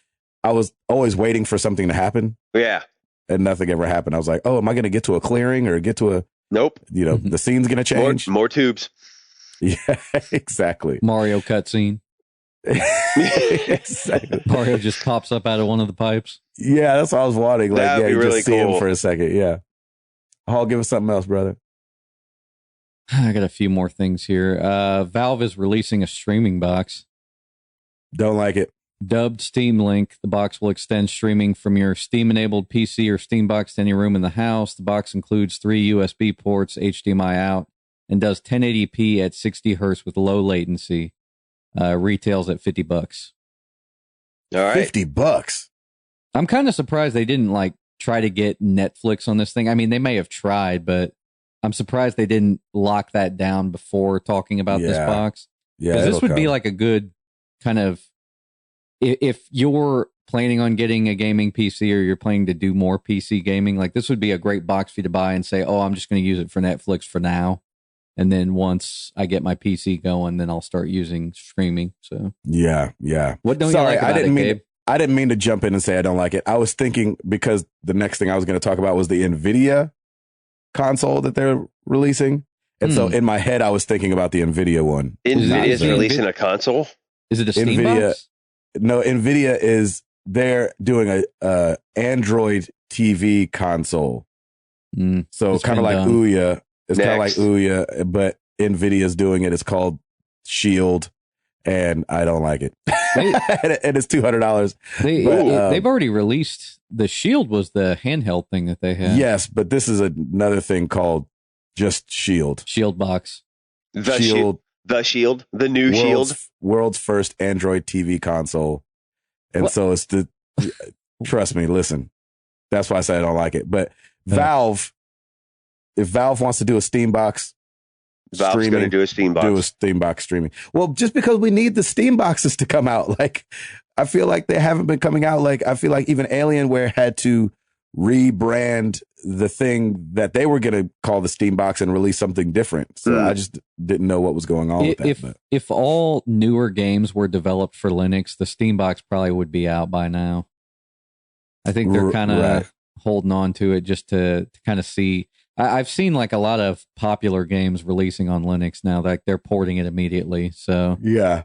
I was always waiting for something to happen.
Yeah.
And nothing ever happened. I was like, oh, am I going to get to a clearing or get to a,
nope.
The scene's going to change.
More tubes.
Yeah, exactly.
Mario cutscene.
Exactly.
Mario just pops up out of one of the pipes.
Yeah, that's what I was wanting. Like,
That'd be really
just see
cool.
him for a second. Yeah. Hall, give us something else, brother.
I got a few more things here. Valve is releasing a streaming box.
Don't like it.
Dubbed Steam Link. The box will extend streaming from your Steam-enabled PC or Steam box to any room in the house. The box includes 3 USB ports, HDMI out, and does 1080p at 60 hertz with low latency. Retails at $50.
All right.
$50.
I'm kind of surprised they didn't try to get Netflix on this thing. I mean, they may have tried, but I'm surprised they didn't lock that down before talking about this box.
Yeah,
this would be like a good kind of, if you're planning on getting a gaming PC or you're planning to do more PC gaming, like this would be a great box for you to buy and say, oh, I'm just going to use it for Netflix for now. And then once I get my PC going, then I'll start using streaming. So
yeah.
What don't you like about it, Gabe?
I didn't mean to jump in and say I don't like it. I was thinking because the next thing I was going to talk about was the Nvidia console that they're releasing. And so in my head, I was thinking about the Nvidia one.
Nvidia's releasing a console?
Is it a Steam box?
No, Nvidia they're doing a Android TV console. So kind of like Ouya. It's kind of like Ouya, but Nvidia's doing it. It's called Shield, and I don't like it. And it's $200.
They've already released the Shield. Was the handheld thing that they had?
Yes, but this is another thing called just Shield.
Shield box.
The Shield. The new Shield.
World's first Android TV console. And so it's trust me, listen. That's why I say I don't like it. But Valve, if Valve wants to do a Steam box,
Valve's going to do a Steam box.
Do a Steam box streaming. Well, just because we need the Steam boxes to come out. Like, I feel like they haven't been coming out. Like, I feel like even Alienware had to rebrand the thing that they were going to call the Steam box and release something different. So I just didn't know what was going on with that.
If all newer games were developed for Linux, the Steam box probably would be out by now. I think they're kind of holding on to it just to kind of see. I've seen like a lot of popular games releasing on Linux now that they're porting it immediately. So
yeah,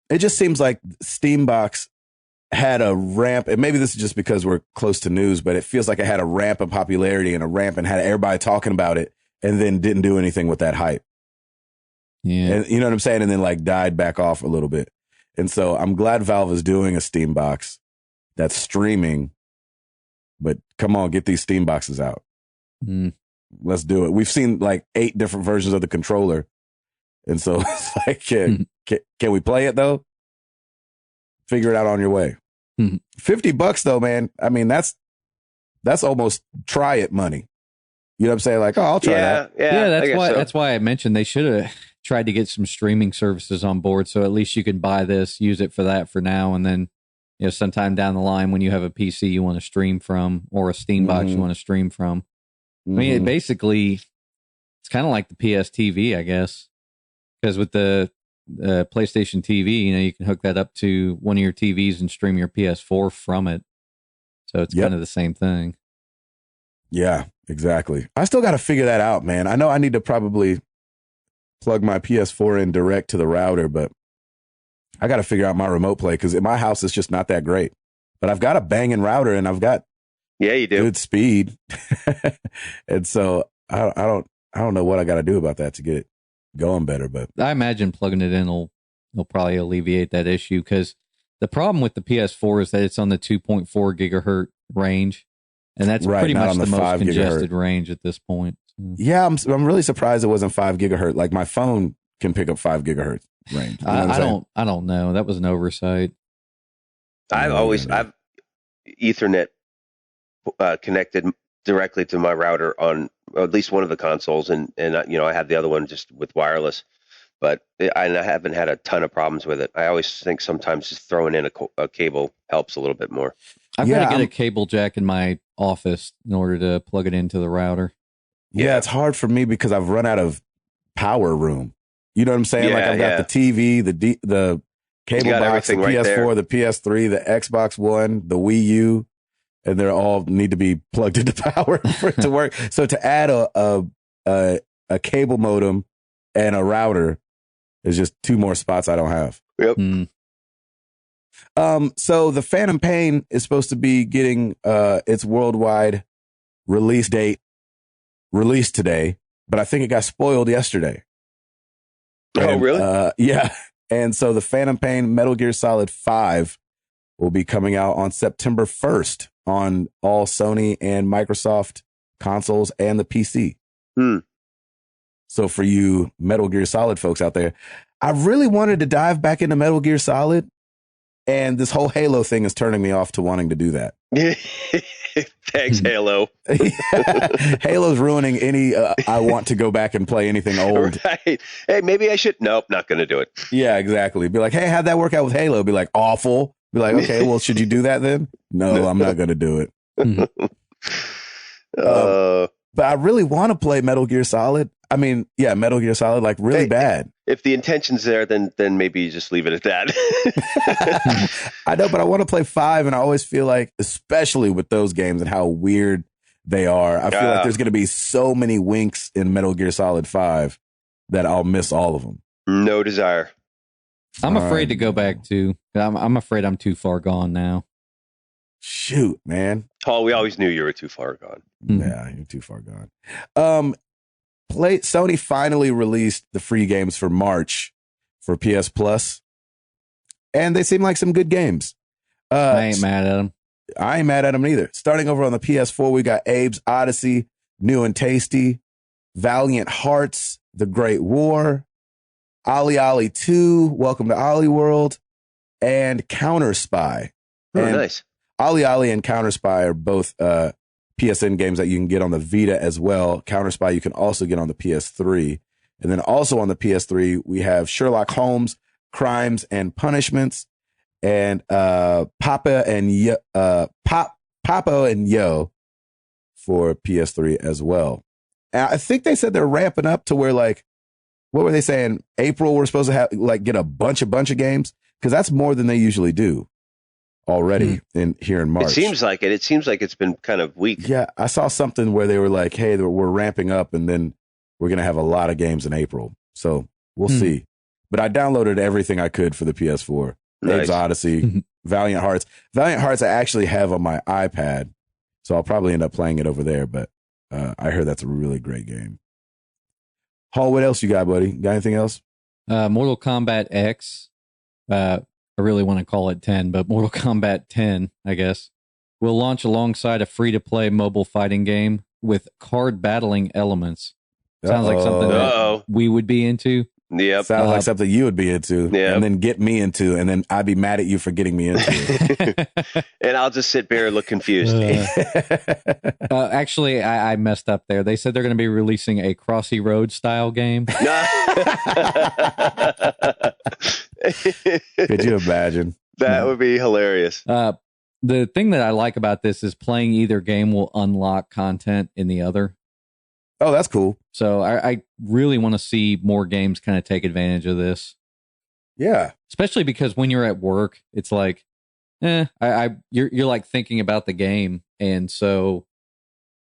it just seems like Steambox had a ramp, and maybe this is just because we're close to news, but it feels like it had a ramp of popularity and a ramp and had everybody talking about it, and then didn't do anything with that hype.
Yeah,
and you know what I'm saying, and then like died back off a little bit. And so I'm glad Valve is doing a Steambox that's streaming, but come on, get these Steam boxes out. Let's do it. We've seen like 8 different versions of the controller. And so it's like, can we play it though? Figure it out on your way. $50 though, man. I mean, that's almost try it money. You know what I'm saying? Like, oh, I'll try that.
Yeah, that's why I mentioned they should have tried to get some streaming services on board. So at least you can buy this, use it for that for now. And then, you know, sometime down the line when you have a PC you want to stream from or a Steam box you want to stream from. I mean, it's kind of like the PS TV, I guess, because with the PlayStation TV, you know, you can hook that up to one of your TVs and stream your PS4 from it. So it's kind of the same thing.
Yeah, exactly. I still got to figure that out, man. I know I need to probably plug my PS4 in direct to the router, but I got to figure out my remote play because in my house it's just not that great. But I've got a banging router and I've got
you do
good speed, and so I don't know what I got to do about that to get it going better. But
I imagine plugging it in will probably alleviate that issue because the problem with the PS4 is that it's on the 2.4 gigahertz range, and that's
right,
pretty
not
much
on
the most
5
congested
gigahertz
range at this point. So.
Yeah, I'm really surprised it wasn't 5 gigahertz. Like my phone can pick up 5 gigahertz range. You know
I don't know. That was an oversight.
I've Ethernet connected directly to my router on at least one of the consoles, and I have the other one just with wireless. But I haven't had a ton of problems with it. I always think sometimes just throwing in a cable helps a little bit more.
I've got to get a cable jack in my office in order to plug it into the router.
Yeah, it's hard for me because I've run out of power room. You know what I'm saying? Like I've got the TV, the cable box, the PS4, the PS3, the Xbox One, the Wii U, and they all need to be plugged into power for it to work. So to add a cable modem and a router is just 2 more spots I don't have.
Yep.
So the Phantom Pain is supposed to be getting its worldwide release date released today, but I think it got spoiled yesterday.
Oh, really?
Yeah. And so the Phantom Pain Metal Gear Solid 5 will be coming out on September 1st on all Sony and Microsoft consoles and the PC. So for you Metal Gear Solid folks out there, I really wanted to dive back into Metal Gear Solid, and this whole Halo thing is turning me off to wanting to do that.
Thanks, Halo.
Halo's ruining any I want to go back and play anything old.
Right. Hey, maybe I should. Nope, not going to do it.
Yeah, exactly. Be like, hey, how'd that work out with Halo? Be like, awful. Be like, okay, well, should you do that then? No, I'm not going to do it. But I really want to play Metal Gear Solid. I mean, yeah, Metal Gear Solid, like really bad.
If the intention's there, then maybe you just leave it at that.
I know, but I want to play 5, and I always feel like, especially with those games and how weird they are, I feel like there's going to be so many winks in Metal Gear Solid 5 that I'll miss all of them.
No desire.
I'm afraid to go back to. I'm afraid I'm too far gone now.
Shoot, man.
Paul, we always knew you were too far gone.
Yeah, you're too far gone. Sony finally released the free games for March for PS Plus, and they seem like some good games.
I ain't mad at them.
I ain't mad at them either. Starting over on the PS4, we got Abe's Odyssey, New and Tasty, Valiant Hearts, The Great War, Ollie Ollie 2, Welcome to Ollie World, and Counter Spy.
Nice.
Ollie Ollie and Counter Spy are both PSN games that you can get on the Vita as well. Counter Spy you can also get on the PS3. And then also on the PS3, we have Sherlock Holmes, Crimes and Punishments, and Papa and Yo for PS3 as well. And I think they said they're ramping up to where, like, what were they saying? April, we're supposed to have get a bunch of games, because that's more than they usually do already here in March.
It seems like it. It seems like it's been kind of weak.
Yeah, I saw something where they were like, hey, we're ramping up, and then we're going to have a lot of games in April. So we'll see. But I downloaded everything I could for the PS4.
Nice.
Abe's Odyssey, Valiant Hearts. Valiant Hearts I actually have on my iPad, so I'll probably end up playing it over there. But I heard that's a really great game. Hall, what else you got, buddy? Got anything else?
Mortal Kombat X. I really want to call it 10, but Mortal Kombat 10, I guess, will launch alongside a free-to-play mobile fighting game with card battling elements. Sounds like something that we would be into.
Yep.
Sounds like something you would be into, and then get me into, and then I'd be mad at you for getting me into it.
And I'll just sit there and look confused.
Actually, I messed up there. They said they're going to be releasing a Crossy Road style game.
Could you imagine?
That would be hilarious.
The thing that I like about this is playing either game will unlock content in the other.
Oh, that's cool.
So I really want to see more games kind of take advantage of this.
Yeah.
Especially because when you're at work, it's like, you're like thinking about the game. And so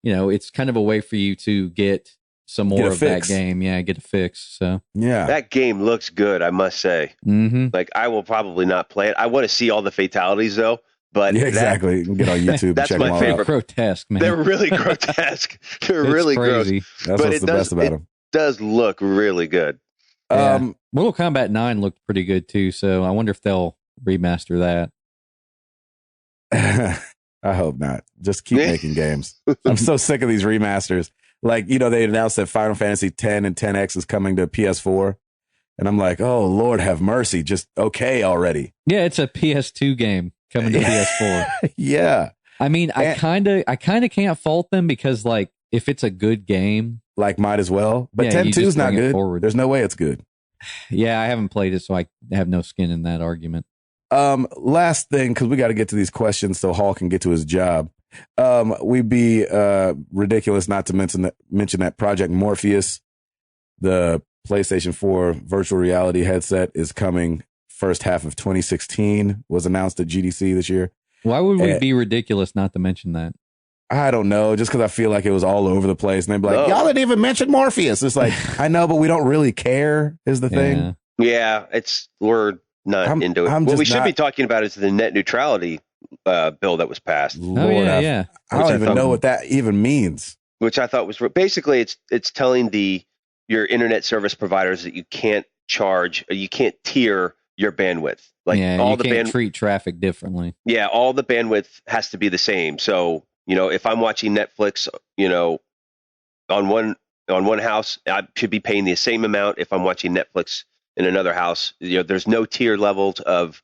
it's kind of a way for you to get some more of that game. Yeah, get a fix. So
yeah,
that game looks good, I must say.
Mm-hmm.
Like, I will probably not play it. I want to see all the fatalities though. But
yeah, exactly. You can get on YouTube.
That's
and check
my
them all
favorite.
out.
Grotesque, man.
They're really grotesque. They're really
crazy.
gross.
That's what's the best about them.
It does look really good.
Yeah. Mortal Kombat 9 looked pretty good too, so I wonder if they'll remaster
that. I hope not. Just keep making games. I'm so sick of these remasters. Like, they announced that Final Fantasy X and X is coming to PS4. And I'm like, oh, Lord have mercy. Just okay already.
Yeah, it's a PS2 game coming to PS4.
Yeah.
I mean, I kind of can't fault them because, like, if it's a good game,
like, might as well. But 10-2 is not good. There's no way it's good.
Yeah, I haven't played it, so I have no skin in that argument.
Last thing, because we got to get to these questions so Hall can get to his job. We'd be ridiculous not to mention that Project Morpheus, the PlayStation 4 virtual reality headset, is coming first half of 2016, was announced at GDC this year.
Why would we be ridiculous not to mention that?
I don't know, just because I feel like it was all over the place. And they'd be like, y'all didn't even mention Morpheus. It's like, I know, but we don't really care is the thing.
Yeah, we're not into it. What we should be talking about is the net neutrality bill that was passed.
Lord, I don't even know what that even means.
Which I thought was basically it's telling your internet service providers that you can't charge, or you can't tier your bandwidth. Like, all the can't
treat traffic differently.
Yeah, all the bandwidth has to be the same. So, if I'm watching Netflix, on one house, I should be paying the same amount. If I'm watching Netflix in another house, there's no tier levels of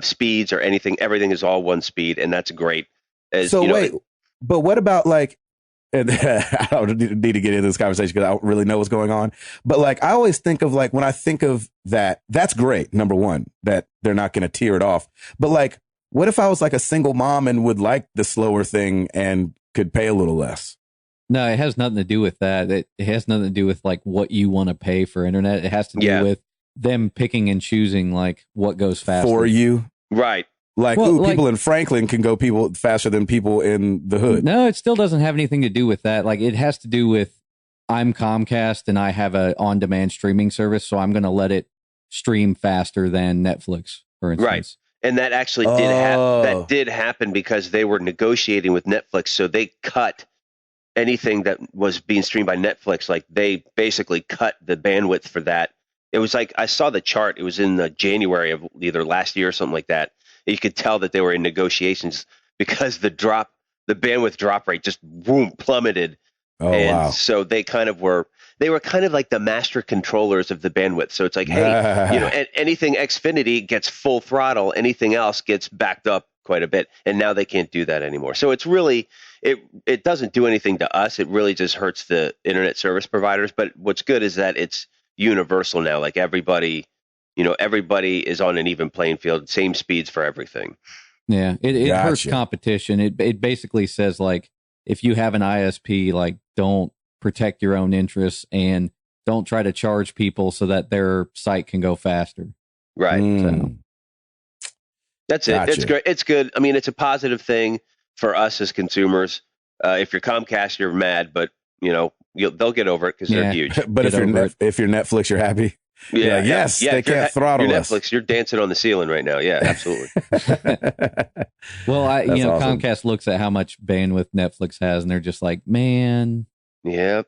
speeds or anything. Everything is all one speed, and that's great.
But what about, like, and I don't need to get into this conversation because I don't really know what's going on. But, like, I always think of, like, when I think of that, that's great. Number one, that they're not going to tier it off. But, like, what if I was like a single mom and would like the slower thing and could pay a little less?
No, it has nothing to do with that. It has nothing to do with, like, what you want to pay for internet. It has to do with them picking and choosing, like, what goes faster
for you.
Right.
Like, people in Franklin can go faster than people in the hood.
No, it still doesn't have anything to do with that. Like, it has to do with, I'm Comcast and I have a on-demand streaming service, so I'm going to let it stream faster than Netflix, for instance.
Right. And that actually did happen because they were negotiating with Netflix, so they cut anything that was being streamed by Netflix. Like, they basically cut the bandwidth for that. It was like, I saw the chart. It was in the January of either last year or something like that. You could tell that they were in negotiations because the bandwidth drop rate just plummeted.
Oh, wow.
So they were kind of like the master controllers of the bandwidth. So it's like, hey, anything Xfinity gets full throttle, anything else gets backed up quite a bit. And now they can't do that anymore. So it's really, it doesn't do anything to us. It really just hurts the internet service providers. But what's good is that it's universal now. Like, everybody is on an even playing field, same speeds for everything.
Yeah, it hurts competition. It basically says, like, if you have an ISP, like, don't protect your own interests and don't try to charge people so that their site can go faster.
Right.
So.
That's it. Gotcha. It's great. It's good. I mean, it's a positive thing for us as consumers. If you're Comcast, you're mad, but they'll get over it because they're huge.
But if you're Netflix, you're happy.
Yeah.
Yes, they can't throttle
us.
Netflix,
you're dancing on the ceiling right now. Yeah, absolutely.
Well, awesome. Comcast looks at how much bandwidth Netflix has, and they're just like, man.
Yep.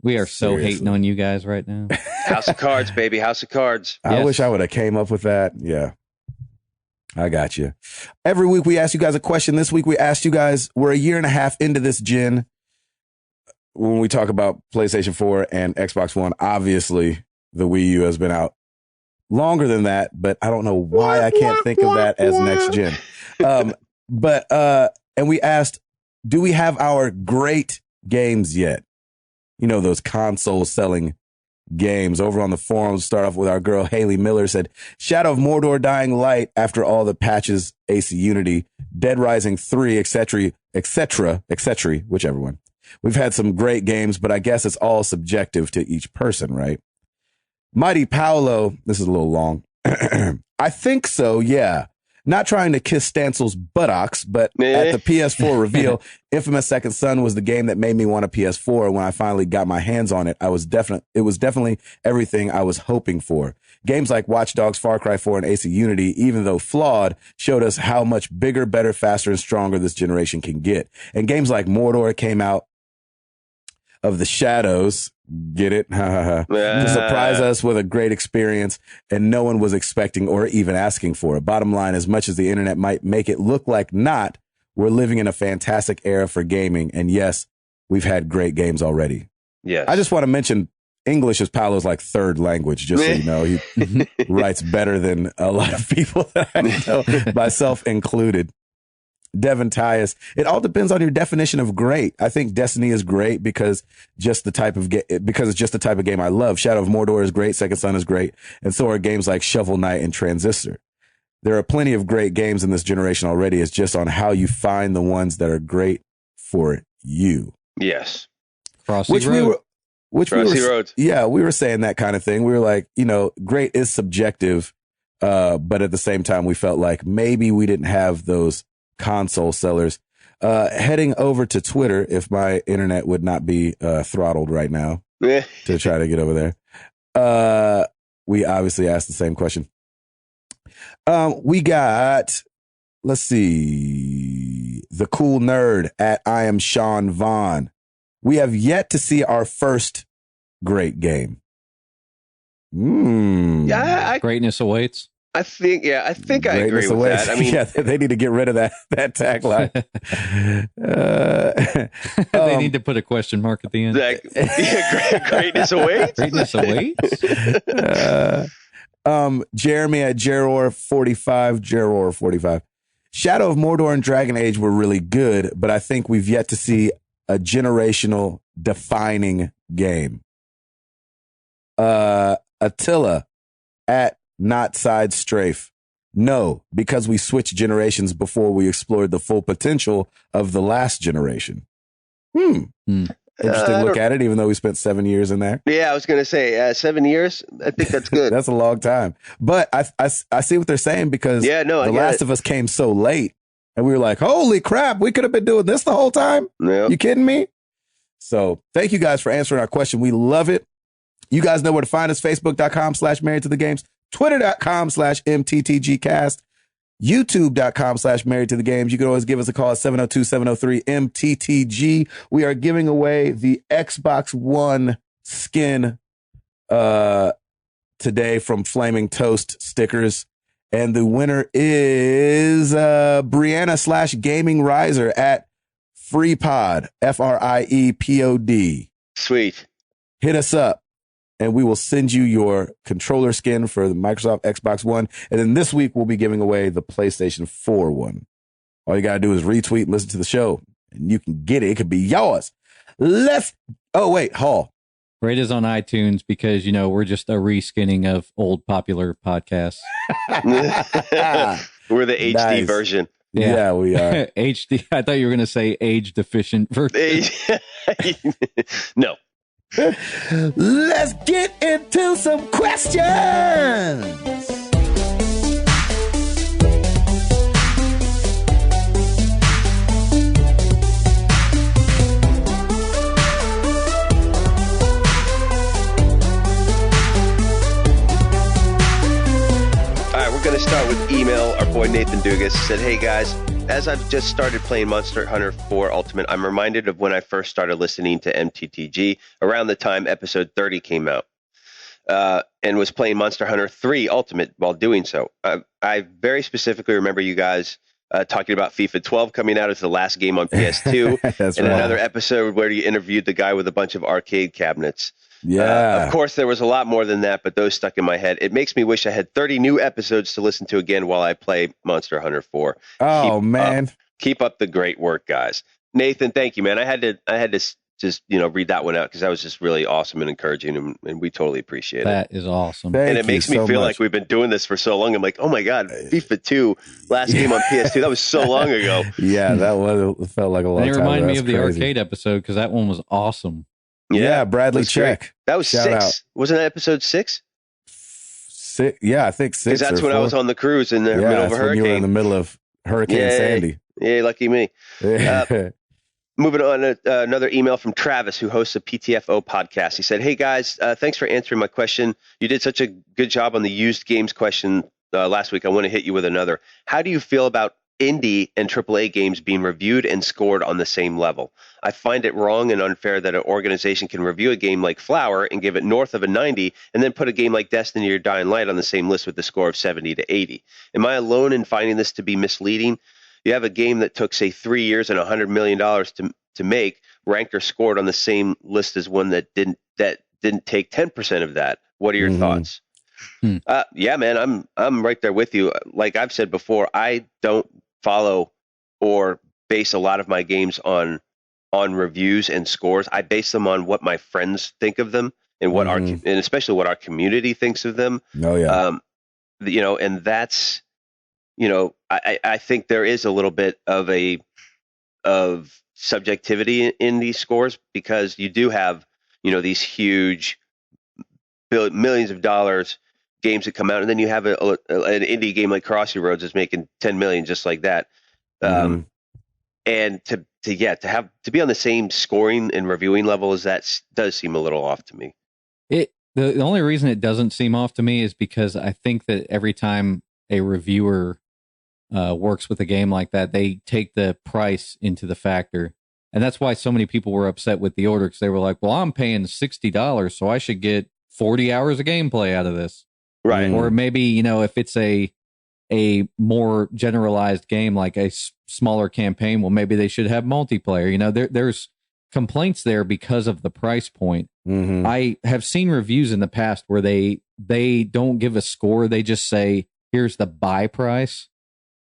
We are so hating on you guys right now.
House of Cards, baby. House of Cards.
I wish I would have came up with that. Yeah. I got you. Every week we ask you guys a question. This week we asked you guys, we're a year and a half into this gen. When we talk about PlayStation 4 and Xbox One, obviously the Wii U has been out longer than that, but I don't know why I can't think of that as next gen. And we asked, do we have our great games yet? Those console selling games. Over on the forums, start off with our girl Haley Miller said, Shadow of Mordor, Dying Light after all the patches, AC Unity, Dead Rising 3, etc., whichever one. We've had some great games, but I guess it's all subjective to each person, right? Mighty Paolo, this is a little long. I think so, yeah. Not trying to kiss Stansel's buttocks, but at the PS4 reveal, Infamous Second Son was the game that made me want a PS4. When I finally got my hands on it, it was definitely everything I was hoping for. Games like Watch Dogs, Far Cry 4, and Ace of Unity, even though flawed, showed us how much bigger, better, faster, and stronger this generation can get. And games like Mordor came out of the shadows, get it? To surprise us with a great experience, and no one was expecting or even asking for it. Bottom line, as much as the internet might make it look like not, we're living in a fantastic era for gaming. And yes, we've had great games already.
Yes.
I just want to mention English is Paolo's like third language, just so you know. He writes better than a lot of people that I know, myself included. Devin Tyus, it all depends on your definition of great. I think Destiny is great because it's just the type of game I love. Shadow of Mordor is great. Second Son is great. And so are games like Shovel Knight and Transistor. There are plenty of great games in this generation already. It's just on how you find the ones that are great for you.
Yes.
Crossy Road.
We were saying that kind of thing. We were like, great is subjective. But at the same time, we felt like maybe we didn't have those console sellers. Heading over to Twitter, if my internet would not be throttled right now to try to get over there. We obviously asked the same question. We got, let's see, the cool nerd at I am Sean Vaughn. We have yet to see our first great game.
Greatness awaits.
I think I agree with that. I mean,
they need to get rid of that tagline.
They need to put a question mark at the end.
Greatness awaits.
Greatness awaits.
Jeremy at Jeror45. Shadow of Mordor and Dragon Age were really good, but I think we've yet to see a generational defining game. Attila at Not Side Strafe. No, because we switched generations before we explored the full potential of the last generation. Interesting look at it, even though we spent 7 years in there.
Yeah, I was going to say 7 years. I think that's good.
That's a long time. But I see what they're saying, because The Last of Us came so late, and we were like, holy crap, we could have been doing this the whole time?
Yep.
You kidding me? So thank you guys for answering our question. We love it. You guys know where to find us. Facebook.com/married to the games. Twitter.com/MTTGcast, YouTube.com/married to the games. You can always give us a call at 702-703-MTTG. We are giving away the Xbox One skin today from Flaming Toast Stickers. And the winner is Brianna/Gaming Riser at FreePod, FRIEPOD.
Sweet.
Hit us up, and we will send you your controller skin for the Microsoft Xbox One. And then this week, we'll be giving away the PlayStation 4 one. All you got to do is retweet and listen to the show, and you can get it. It could be yours. Hall.
Rate us on iTunes, because, we're just a reskinning of old popular podcasts.
We're the HD version.
Yeah, we are.
HD. I thought you were going to say age deficient version.
No.
Let's get into some questions.
We're going to start with email. Our boy Nathan Dugas said, hey guys, as I've just started playing Monster Hunter 4 Ultimate, I'm reminded of when I first started listening to MTTG around the time episode 30 came out, and was playing Monster Hunter 3 Ultimate while doing so. I very specifically remember you guys talking about FIFA 12 coming out as the last game on PS2.
That's
and
right.
Another episode where you interviewed the guy with a bunch of arcade cabinets.
Yeah.
Of course, there was a lot more than that, but those stuck in my head. It makes me wish I had 30 new episodes to listen to again while I play Monster Hunter 4. Keep up the great work, guys. Nathan, thank you, man. I had to just read that one out, because that was just really awesome and encouraging, and we totally appreciate it.
That is awesome.
Thank
and it makes me
so
feel
much.
like we've been doing this for so long. I'm like, oh my God, FIFA 2, last game on PS2. That was so long ago.
Yeah, felt like a long time.
And it reminded me of the
crazy.
arcade episode, because that one was awesome.
Yeah, Bradley
that's great.
Check.
That was
Shout
6.
out.
Wasn't that episode 6?
Six, yeah, I think 6.
Because that's when I was on the cruise in the middle of a hurricane.
You were in the middle of Hurricane Sandy.
Yeah, lucky me. Moving on, another email from Travis, who hosts a PTFO podcast. He said, "Hey guys, thanks for answering my question. You did such a good job on the used games question last week. I want to hit you with another. How do you feel about indie and AAA games being reviewed and scored on the same level? I find it wrong and unfair that an organization can review a game like Flower and give it north of a 90, and then put a game like Destiny or Dying Light on the same list with the score of 70 to 80. Am I alone in finding this to be misleading? You have a game that took, say, 3 years and $100 million to make, ranked or scored on the same list as one that didn't take 10% of that. What are your thoughts?" Yeah, man, I'm right there with you. Like I've said before, I don't follow or base a lot of my games on reviews and scores. I base them on what my friends think of them and what and especially what our community thinks of them.
Oh yeah.
And that's, I think there is a little bit of subjectivity in these scores, because you do have, these huge millions of dollars games that come out, and then you have an indie game like Crossy Roads is making 10 million just like that. And to be on the same scoring and reviewing level as that does seem a little off to me.
The only reason it doesn't seem off to me is because I think that every time a reviewer works with a game like that, they take the price into the factor. And that's why so many people were upset with the order, because they were like, well, I'm paying $60, so I should get 40 hours of gameplay out of this.
Right.
Or maybe, if it's a more generalized game, like a smaller campaign, well, maybe they should have multiplayer. There's complaints there because of the price point. I have seen reviews in the past where they don't give a score. They just say, here's the buy price.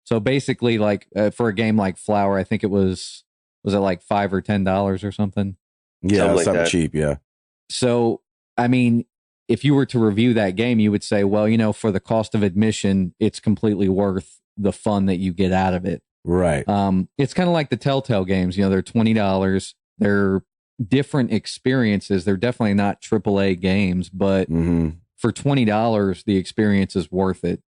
So basically, like for a game like Flower, I think it was it like $5 or $10 or something?
Yeah, something cheap. Yeah.
So, I mean, if you were to review that game, you would say, well, for the cost of admission, it's completely worth the fun that you get out of it.
Right.
It's kind of like the Telltale games. They're $20. They're different experiences. They're definitely not AAA games, but for $20, the experience is worth it.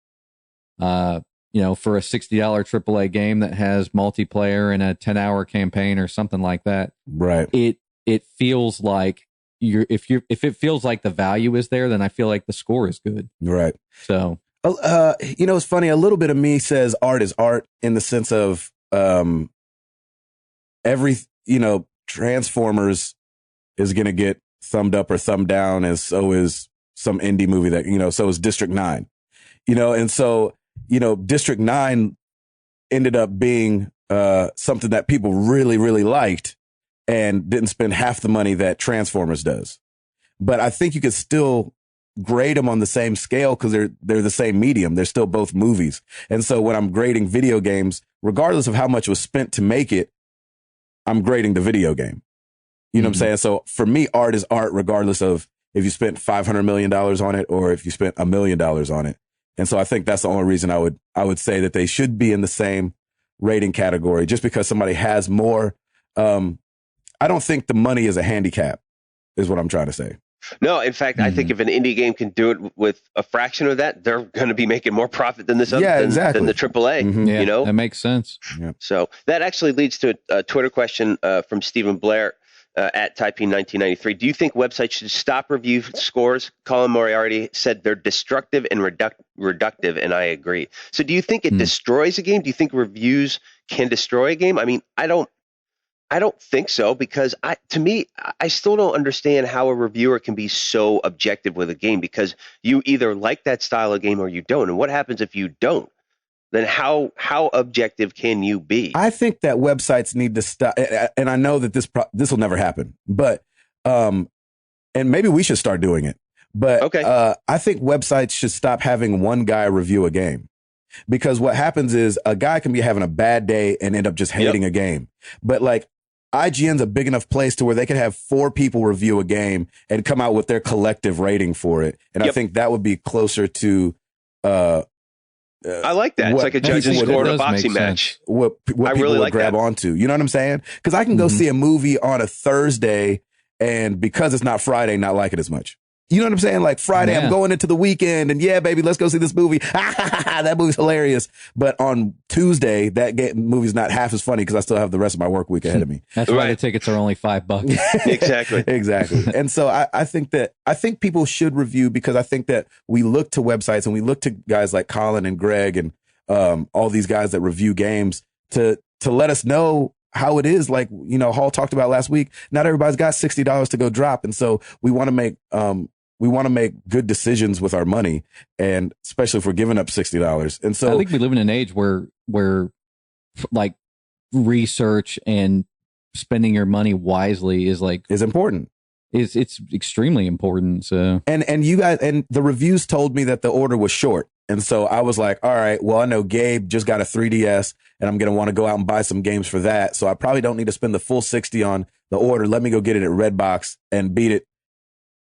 For a $60 AAA game that has multiplayer and a 10-hour campaign or something like that, right? It feels like if it feels like the value is there, then I feel like the score is good, right? So,
it's funny. A little bit of me says art is art in the sense of every Transformers is going to get thumbed up or thumbed down, and so is some indie movie that so is District 9, and so. District 9 ended up being something that people really, really liked and didn't spend half the money that Transformers does. But I think you could still grade them on the same scale because they're the same medium. They're still both movies. And so when I'm grading video games, regardless of how much was spent to make it, I'm grading the video game. You know what I'm saying? So for me, art is art, regardless of if you spent $500 million on it or if you spent $1 million on it. And so I think that's the only reason I would say that they should be in the same rating category, just because somebody has more. I don't think the money is a handicap, is what I'm trying to say.
No, in fact, I think if an indie game can do it with a fraction of that, they're going to be making more profit than this than the AAA.
Yeah, that makes sense.
Yeah.
So that actually leads to a Twitter question from Stephen Blair. At Typing 1993, do you think websites should stop review scores? Colin Moriarty said they're destructive and reductive, and I agree. So do you think it destroys a game? Do you think reviews can destroy a game? I mean, I don't think so, because to me, I still don't understand how a reviewer can be so objective with a game, because you either like that style of game or you don't. And what happens if you don't? Then how objective can you be?
I think that websites need to stop, and I know that this will never happen, but and maybe we should start doing it. But okay. I think websites should stop having one guy review a game, because what happens is a guy can be having a bad day and end up just hating a game. But like IGN's a big enough place to where they could have 4 people review a game and come out with their collective rating for it, and I think that would be closer to.
I like that. It's like a judge's score in a boxing match.
What people really would grab onto. You know what I'm saying? Because I can go see a movie on a Thursday, and because it's not Friday, not like it as much. You know what I'm saying? Like Friday,
Yeah.
I'm going into the weekend and yeah, baby, let's go see this movie. That movie's hilarious. But on Tuesday, movie's not half as funny because I still have the rest of my work week ahead of me.
That's why the tickets are only $5.
Exactly.
Exactly. And so I think people should review, because I think that we look to websites and we look to guys like Colin and Greg and all these guys that review games to let us know how it is. Like, Hall talked about last week, not everybody's got $60 to go drop. And so we want to make good decisions with our money, and especially if we're giving up $60. And so
I think we live in an age where like research and spending your money wisely is
important.
It's extremely important. So
and you guys, and the reviews told me that the order was short. And so I was like, all right, well, I know Gabe just got a 3DS and I'm going to want to go out and buy some games for that. So I probably don't need to spend the full 60 on the order. Let me go get it at Redbox and beat it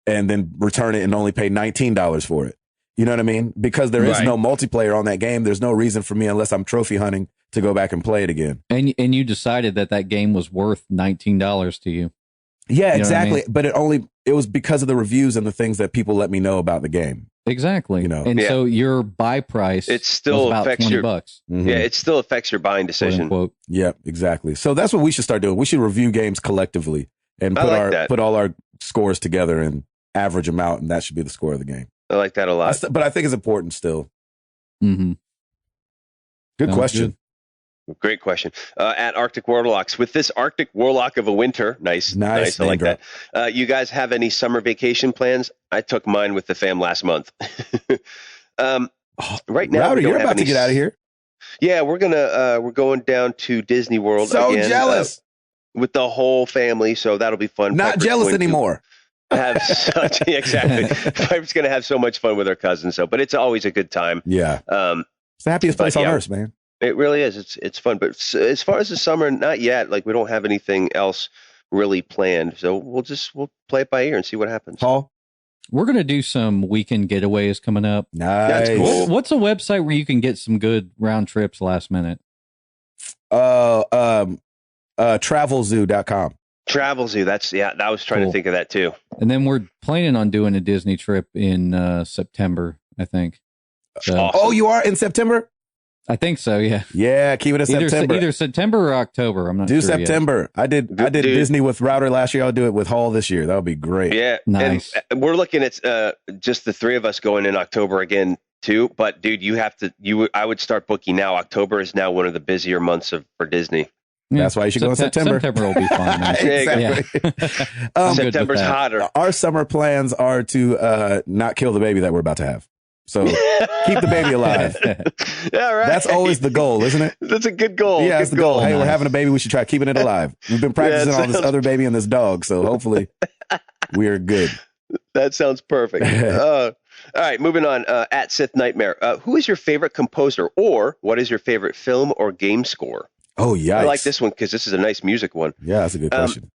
and then return it and only pay $19 for it. You know what I mean? Because there is no multiplayer on that game. There's no reason for me, unless I'm trophy hunting, to go back and play it again.
And you decided that game was worth $19 to you.
Yeah,
You know
exactly.
what I mean?
But it was because of the reviews and the things that people let me know about the game.
Exactly. And so your buy price
it still
was about
affects
$20.
Mm-hmm.
Yeah, it still affects your buying decision.
Quote, unquote.
Yep, exactly. So that's what we should start doing. We should review games collectively and put all our scores together and average them out, and that should be the score of the game.
I like that a lot.
But I think it's important still.
Mm-hmm.
Good question.
Good.
Great question. At Arctic Warlocks, with this Arctic Warlock of a winter, nice. I like that. You guys have any summer vacation plans? I took mine with the fam last month. Right now,
Rowdy, you're about to get out of here.
Yeah, we're going down to Disney World.
So
again,
jealous
with the whole family. So that'll be fun.
Not
Piper's
jealous anymore.
Have such exactly. Piper's going to have so much fun with her cousins. But it's always a good time.
Yeah. It's the happiest place on earth, man.
It really is. It's fun. But as far as the summer, not yet. Like, we don't have anything else really planned. So we'll play it by ear and see what happens.
Paul?
We're going to do some weekend getaways coming up.
Nice.
That's cool.
What's a website where you can get some good round trips last minute?
Travelzoo.com.
Travelzoo. I was trying to think of that too.
And then we're planning on doing a Disney trip in September, I think. So,
Awesome.
Oh, you are in September?
I think so, yeah.
Yeah, keep it in September.
Either September or October. I'm not sure.
Do September.
Yet.
I did Disney with Router last year. I'll do it with Hall this year. That would be great.
Yeah.
Nice.
And we're looking at just the three of us going in October again too. But dude, I would start booking now. October is now one of the busier months for Disney.
Yeah.
That's why you should go in September.
September will be fun.
Exactly.
Yeah.
September's hotter.
Our summer plans are to not kill the baby that we're about to have. So keep the baby alive.
Yeah, right.
That's always the goal, isn't it?
That's a good goal.
Yeah, that's the goal. Hey, we're having a baby. We should try keeping it alive. We've been practicing on this other baby and this dog. So hopefully we're good.
That sounds perfect. All right, moving on. At Sith Nightmare, who is your favorite composer, or what is your favorite film or game score?
Oh, yeah.
I like this one because this is a nice music one.
Yeah, that's a good question.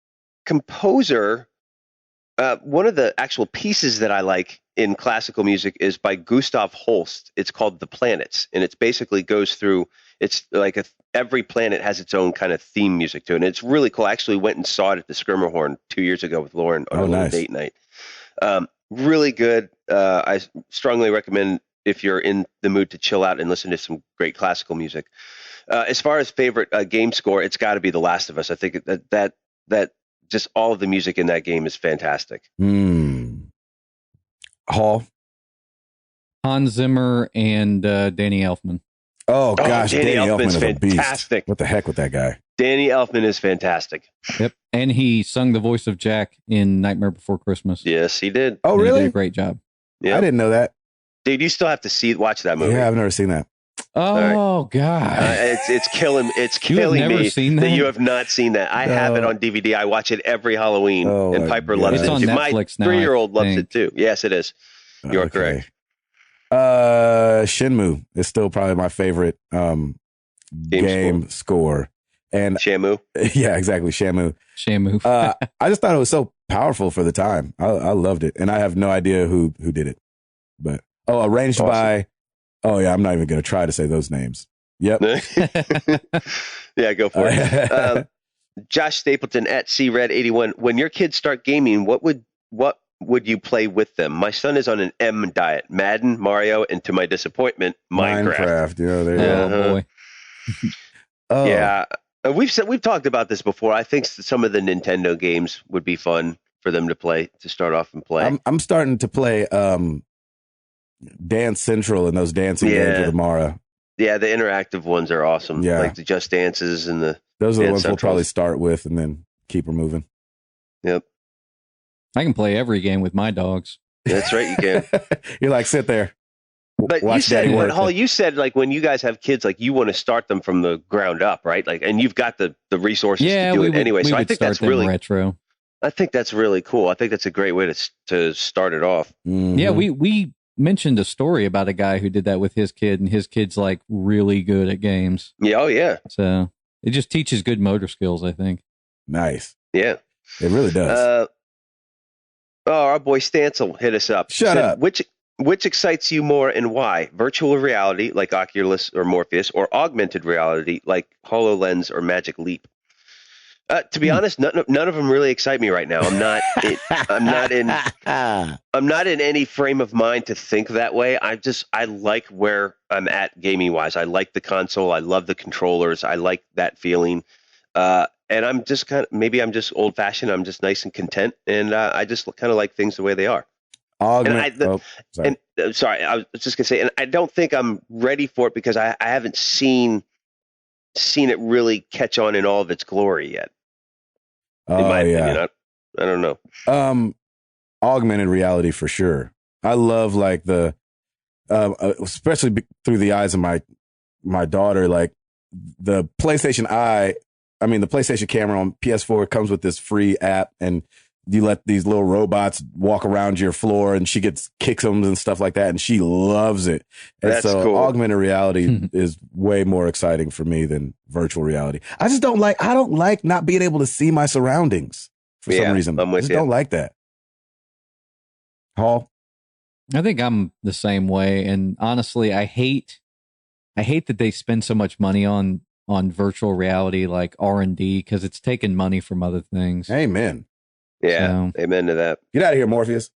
Composer, one of the actual pieces that I like in classical music is by Gustav Holst. It's called The Planets, and it basically goes through, it's like every planet has its own kind of theme music to it, and it's really cool. I actually went and saw it at the Skirmerhorn 2 years ago with Lauren on a little date night. Really good. I strongly recommend if you're in the mood to chill out and listen to some great classical music. As far as favorite game score, it's got to be The Last of Us. I think that just all of the music in that game is fantastic.
Hall?
Hans Zimmer and Danny Elfman.
Oh, gosh. Danny Elfman is
fantastic.
A beast. What the heck with that guy?
Danny Elfman is fantastic.
Yep. And he sung the voice of Jack in Nightmare Before Christmas.
Yes, he did.
Oh, really?
He did a great job.
Yeah.
I didn't know that.
Dude, you still have to watch that movie.
Yeah, I've never seen that.
Oh, God.
It's killing me
seen that
you have not seen that. I have it on DVD. I watch it every Halloween, and Piper loves
it's
it.
on Netflix
My
now,
3-year-old loves it too. Yes, it is. You're correct.
Shenmue is still probably my favorite game score. And
Shamu?
Yeah, exactly. Shamu. I just thought it was so powerful for the time. I loved it. And I have no idea who did it. But arranged by I'm not even going to try to say those names. Yep.
Yeah, go for it. Josh Stapleton at CRed81. When your kids start gaming, what would you play with them? My son is on an M diet: Madden, Mario, and to my disappointment, Minecraft.
Yeah, there you go.
Oh boy.
Oh.
Yeah, we've talked about this before. I think some of the Nintendo games would be fun for them to start off and play.
I'm starting to play Dance Central and those dancing games with Amara.
Yeah, the interactive ones are awesome.
Yeah.
Like the Just Dances and the
Those are the
Dance
ones we'll
Centrals.
probably start with and then keep her moving.
Yep,
I can play every game with my dogs.
that's right. You can.
You're like, sit there.
But
Watch
you said,
Daddy work.
Hall, you said like when you guys have kids, like you want to start them from the ground up, right? Like, and you've got the resources to do it anyway. So I think that's really
retro.
I think that's really cool. I think that's a great way to start it off.
Mhm.
Yeah, we mentioned a story about a guy who did that with his kid, and his kid's like really good at games.
Yeah. Oh yeah.
So it just teaches good motor skills, I think.
Nice.
Yeah.
It really does.
Our boy Stancil hit us up.
Shut up.
Which excites you more and why? Virtual reality like Oculus or Morpheus, or augmented reality like HoloLens or Magic Leap? To be honest, none of them really excite me right now. I'm not in any frame of mind to think that way. I like where I'm at gaming wise. I like the console. I love the controllers. I like that feeling. And I'm just maybe I'm just old fashioned. I'm just nice and content. And I just kind of like things the way they are.
Sorry.
Sorry, I was just gonna say, and I don't think I'm ready for it because I haven't seen it really catch on in all of its glory yet. In my opinion, I don't know.
Augmented reality for sure. I love like the, especially through the eyes of my daughter, like the PlayStation the PlayStation camera on PS4 comes with this free app, and you let these little robots walk around your floor and she kicks them and stuff like that. And she loves it. And
That's
so
cool.
augmented reality is way more exciting for me than virtual reality. I don't like not being able to see my surroundings for some reason.
I'm with
I just
you.
don't like that. Hall?
I think I'm the same way. And honestly, I hate that they spend so much money on virtual reality, like R&D, because it's taking money from other things.
Amen.
Yeah, amen to that.
Get out of here, Morpheus.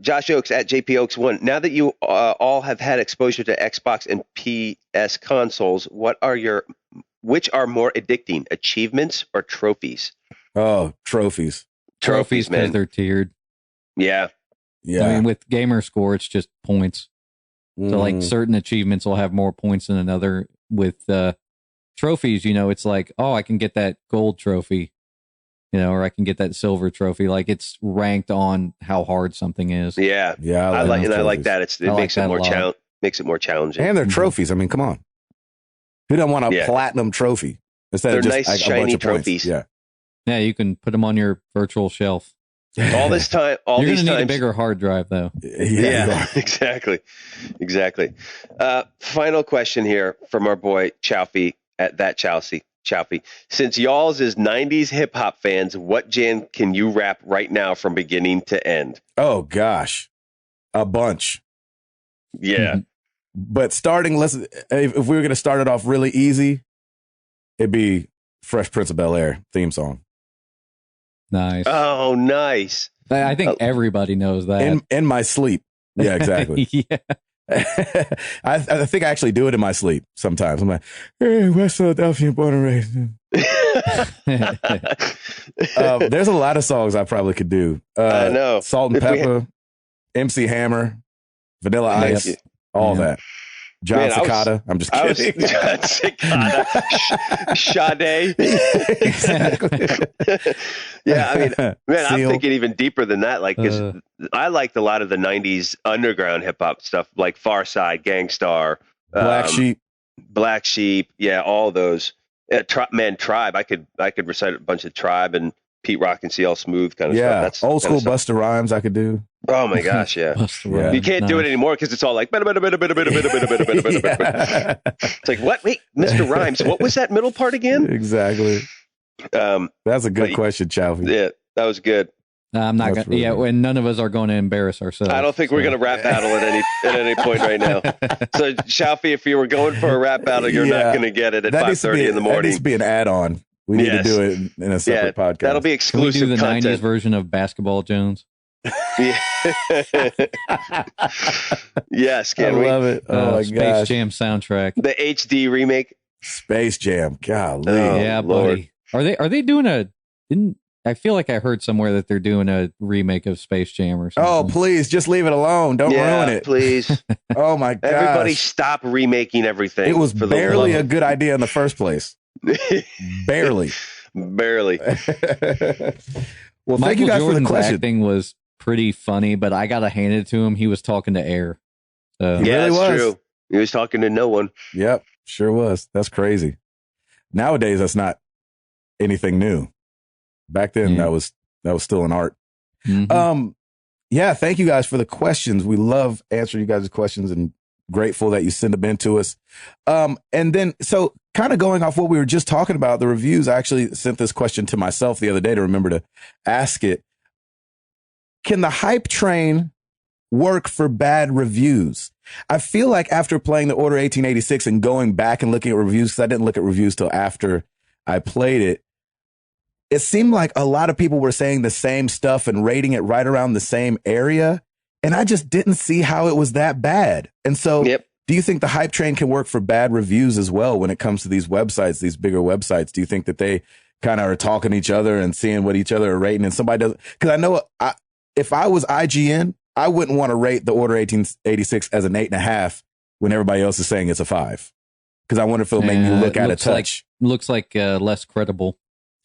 Josh Oakes at JP Oakes 1. Now that you all have had exposure to Xbox and PS consoles, which are more addicting, achievements or trophies?
Oh, trophies.
Trophies,
man.
because they're tiered.
Yeah.
Yeah.
I mean, with gamer score, it's just points. So like certain achievements will have more points than another. With trophies, it's like, oh, I can get that gold trophy, or I can get that silver trophy. Like it's ranked on how hard something is.
Yeah.
Yeah.
I like that. It makes it more challenging.
And they're trophies. I mean, come on. Who doesn't want a platinum trophy? Instead
They're
of just
nice,
like,
shiny
a bunch of
trophies.
Points. Yeah.
Yeah, you can put them on your virtual shelf.
All this time,
You're going to need a bigger hard drive, though.
Yeah, exactly. Final question here from our boy Chowfie at that Chowfie. Since y'all's is 90s hip hop fans, what jam can you rap right now from beginning to end?
Oh gosh, a bunch.
Yeah,
but if we were going to start it off really easy, it'd be Fresh Prince of Bel-Air theme song.
Nice.
Oh, nice.
I think everybody knows that.
In my sleep. Yeah, exactly.
Yeah.
I think I actually do it in my sleep sometimes. I'm like, hey, West Philadelphia, born and raised. There's a lot of songs I probably could do.
I know.
Salt and Pepper, MC Hammer, Vanilla Ice, all that. John Cicada. I'm just kidding.
John Cicada. Sade.
Exactly.
Yeah, I mean, man, I'm
Seal.
thinking even deeper than that. Like, because I liked a lot of the 90s underground hip hop stuff, like Far Side, Gangstar, Black Sheep. Yeah, all those. Tribe. I could recite a bunch of Tribe and Pete Rock and CL Smooth kind of stuff.
Yeah,
That's
old school Busta Rhymes I could do.
Oh my gosh, yeah. You can't do it anymore because it's all like it's like, what? Wait, Mr. Rhymes, what was that middle part again?
Exactly. That's a good question, Chowfie.
Yeah, that was good.
I'm not going to. Yeah, when none of us are going to embarrass ourselves.
I don't think we're going to rap battle at any point right now. So, Chowfie, if you were going for a rap battle, you're not going to get it at 5:30 in the morning.
That needs to be an add-on. We need to do it in a separate podcast.
That'll be exclusive
Can we do the
content.
90s version of Basketball Jones?
Yeah. Yes, can we?
I love it. Oh my
Space
gosh.
Jam soundtrack.
The HD remake.
Space Jam. Golly.
Oh,
yeah,
Lord.
buddy. Are they doing I feel like I heard somewhere that they're doing a remake of Space Jam or something.
Oh, please, just leave it alone. Don't ruin it.
Please.
Oh my gosh.
Everybody stop remaking everything.
It was
for the
barely
love
a good idea in the first place. Barely.
Barely.
Well, thank
Michael
you guys for the
Jordan's
question.
acting was pretty funny, but I got to hand it to him. He was talking to air. So.
He
Yeah,
really
that's
was.
true. He was talking to no one.
Yep, sure was. That's crazy. Nowadays, that's not anything new. Back then, that was still an art.
Mhm.
Yeah, thank you guys for the questions. We love answering you guys' questions and grateful that you send them in to us. And then, so kind of going off what we were just talking about, the reviews, I actually sent this question to myself the other day to remember to ask it. Can the hype train work for bad reviews? I feel like after playing the Order 1886 and going back and looking at reviews, because I didn't look at reviews till after I played it, it seemed like a lot of people were saying the same stuff and rating it right around the same area. And I just didn't see how it was that bad. And so do you think the hype train can work for bad reviews as well when it comes to these websites, these bigger websites? Do you think that they kind of are talking to each other and seeing what each other are rating and somebody doesn't? Because I know if I was IGN, I wouldn't want to rate the Order 1886 as an 8.5 when everybody else is saying it's a 5. Because I wonder if it'll make me look at a touch.
Looks like less credible.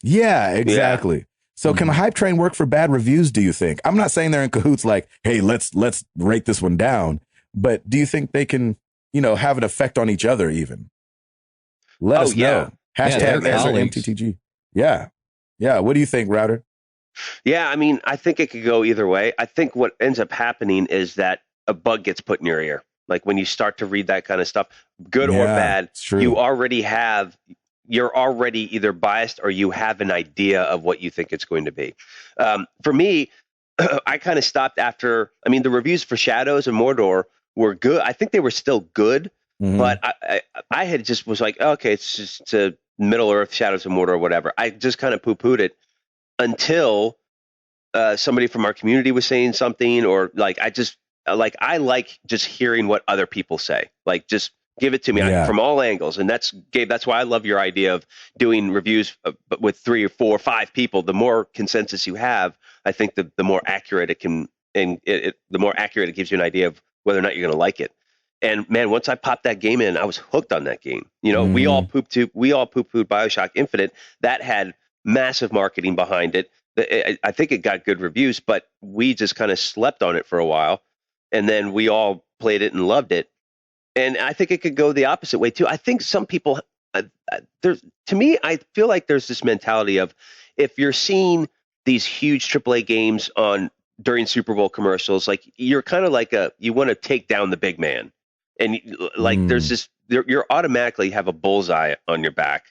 Yeah, exactly. Yeah. So can the hype train work for bad reviews, do you think? I'm not saying they're in cahoots like, hey, let's rate this one down. But do you think they can, have an effect on each other even? Let us know. Hashtag answer MTTG. Yeah. Yeah. What do you think, Router?
Yeah, I mean, I think it could go either way. I think what ends up happening is that a bug gets put in your ear. Like when you start to read that kind of stuff, good or bad, you're already either biased or you have an idea of what you think it's going to be. For me, I kind of stopped after, the reviews for Shadows and Mordor were good. I think they were still good, but I had just was like, okay, it's just Middle Earth, Shadows of Mordor, or whatever. I just kind of poo-pooed it until somebody from our community was saying something, or I like just hearing what other people say. Like, just give it to me from all angles. And that's, Gabe, that's why I love your idea of doing reviews but with 3 or 4 or 5 people. The more consensus you have, I think the more accurate it can, and the more accurate it gives you an idea of whether or not you're going to like it. And man, once I popped that game in, I was hooked on that game. We all poo-pooed BioShock Infinite. That had massive marketing behind it. I think it got good reviews, but we just kind of slept on it for a while. And then we all played it and loved it. And I think it could go the opposite way too. I think some people, to me, I feel like there's this mentality of, if you're seeing these huge AAA games during Super Bowl commercials, like you're kind of like you want to take down the big man. And there's this, you're automatically have a bullseye on your back.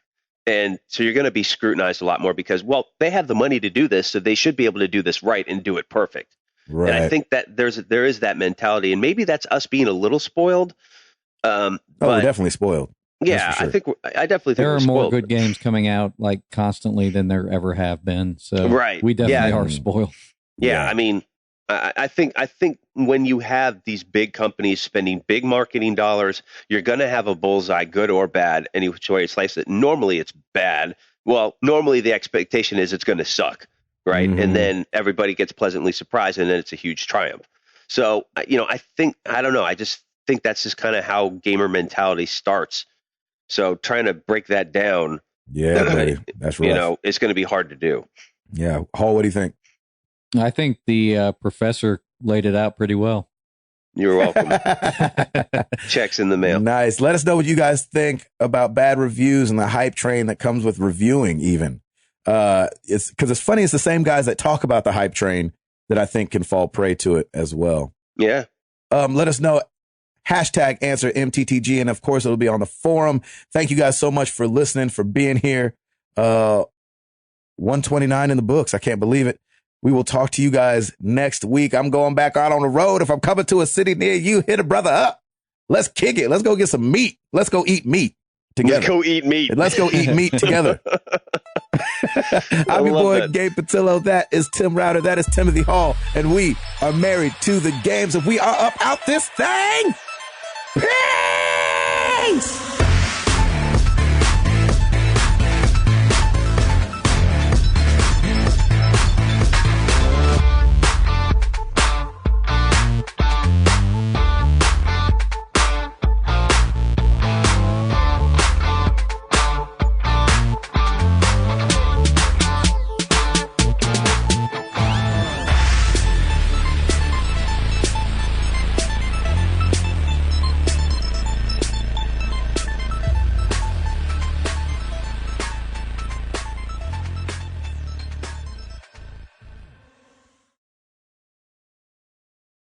And so you're going to be scrutinized a lot more because, well, they have the money to do this, so they should be able to do this right and do it perfect. Right. And I think that there is that mentality, and maybe that's us being a little spoiled. But
we're definitely spoiled.
Yeah, sure. I definitely think
there are more
spoiled.
good games coming out like constantly than there ever have been. So we definitely are spoiled.
Yeah, I mean, I think when you have these big companies spending big marketing dollars, you're going to have a bullseye, good or bad, any which way you slice it. Normally it's bad. Well, normally the expectation is it's going to suck, right? And then everybody gets pleasantly surprised, and then it's a huge triumph. So, I don't know. I just think that's just kind of how gamer mentality starts. So trying to break that down,
buddy, that's rough.
It's going to be hard to do.
Yeah. Hall, what do you think?
I think the professor laid it out pretty well.
You're welcome. Checks in the mail.
Nice. Let us know what you guys think about bad reviews and the hype train that comes with reviewing even. It's because it's funny. It's the same guys that talk about the hype train that I think can fall prey to it as well.
Yeah.
Let us know. Hashtag answer MTTG. And of course, it'll be on the forum. Thank you guys so much for listening, for being here. 129 in the books. I can't believe it. We will talk to you guys next week. I'm going back out on the road. If I'm coming to a city near you, hit a brother up. Let's kick it. Let's go get some meat. Let's go eat meat together.
Let's go eat meat.
Let's go eat meat together. I'm your boy,
that.
Gabe Patillo. That is Tim Router. That is Timothy Hall. And we are married to the games. And we are up out this thing. Peace!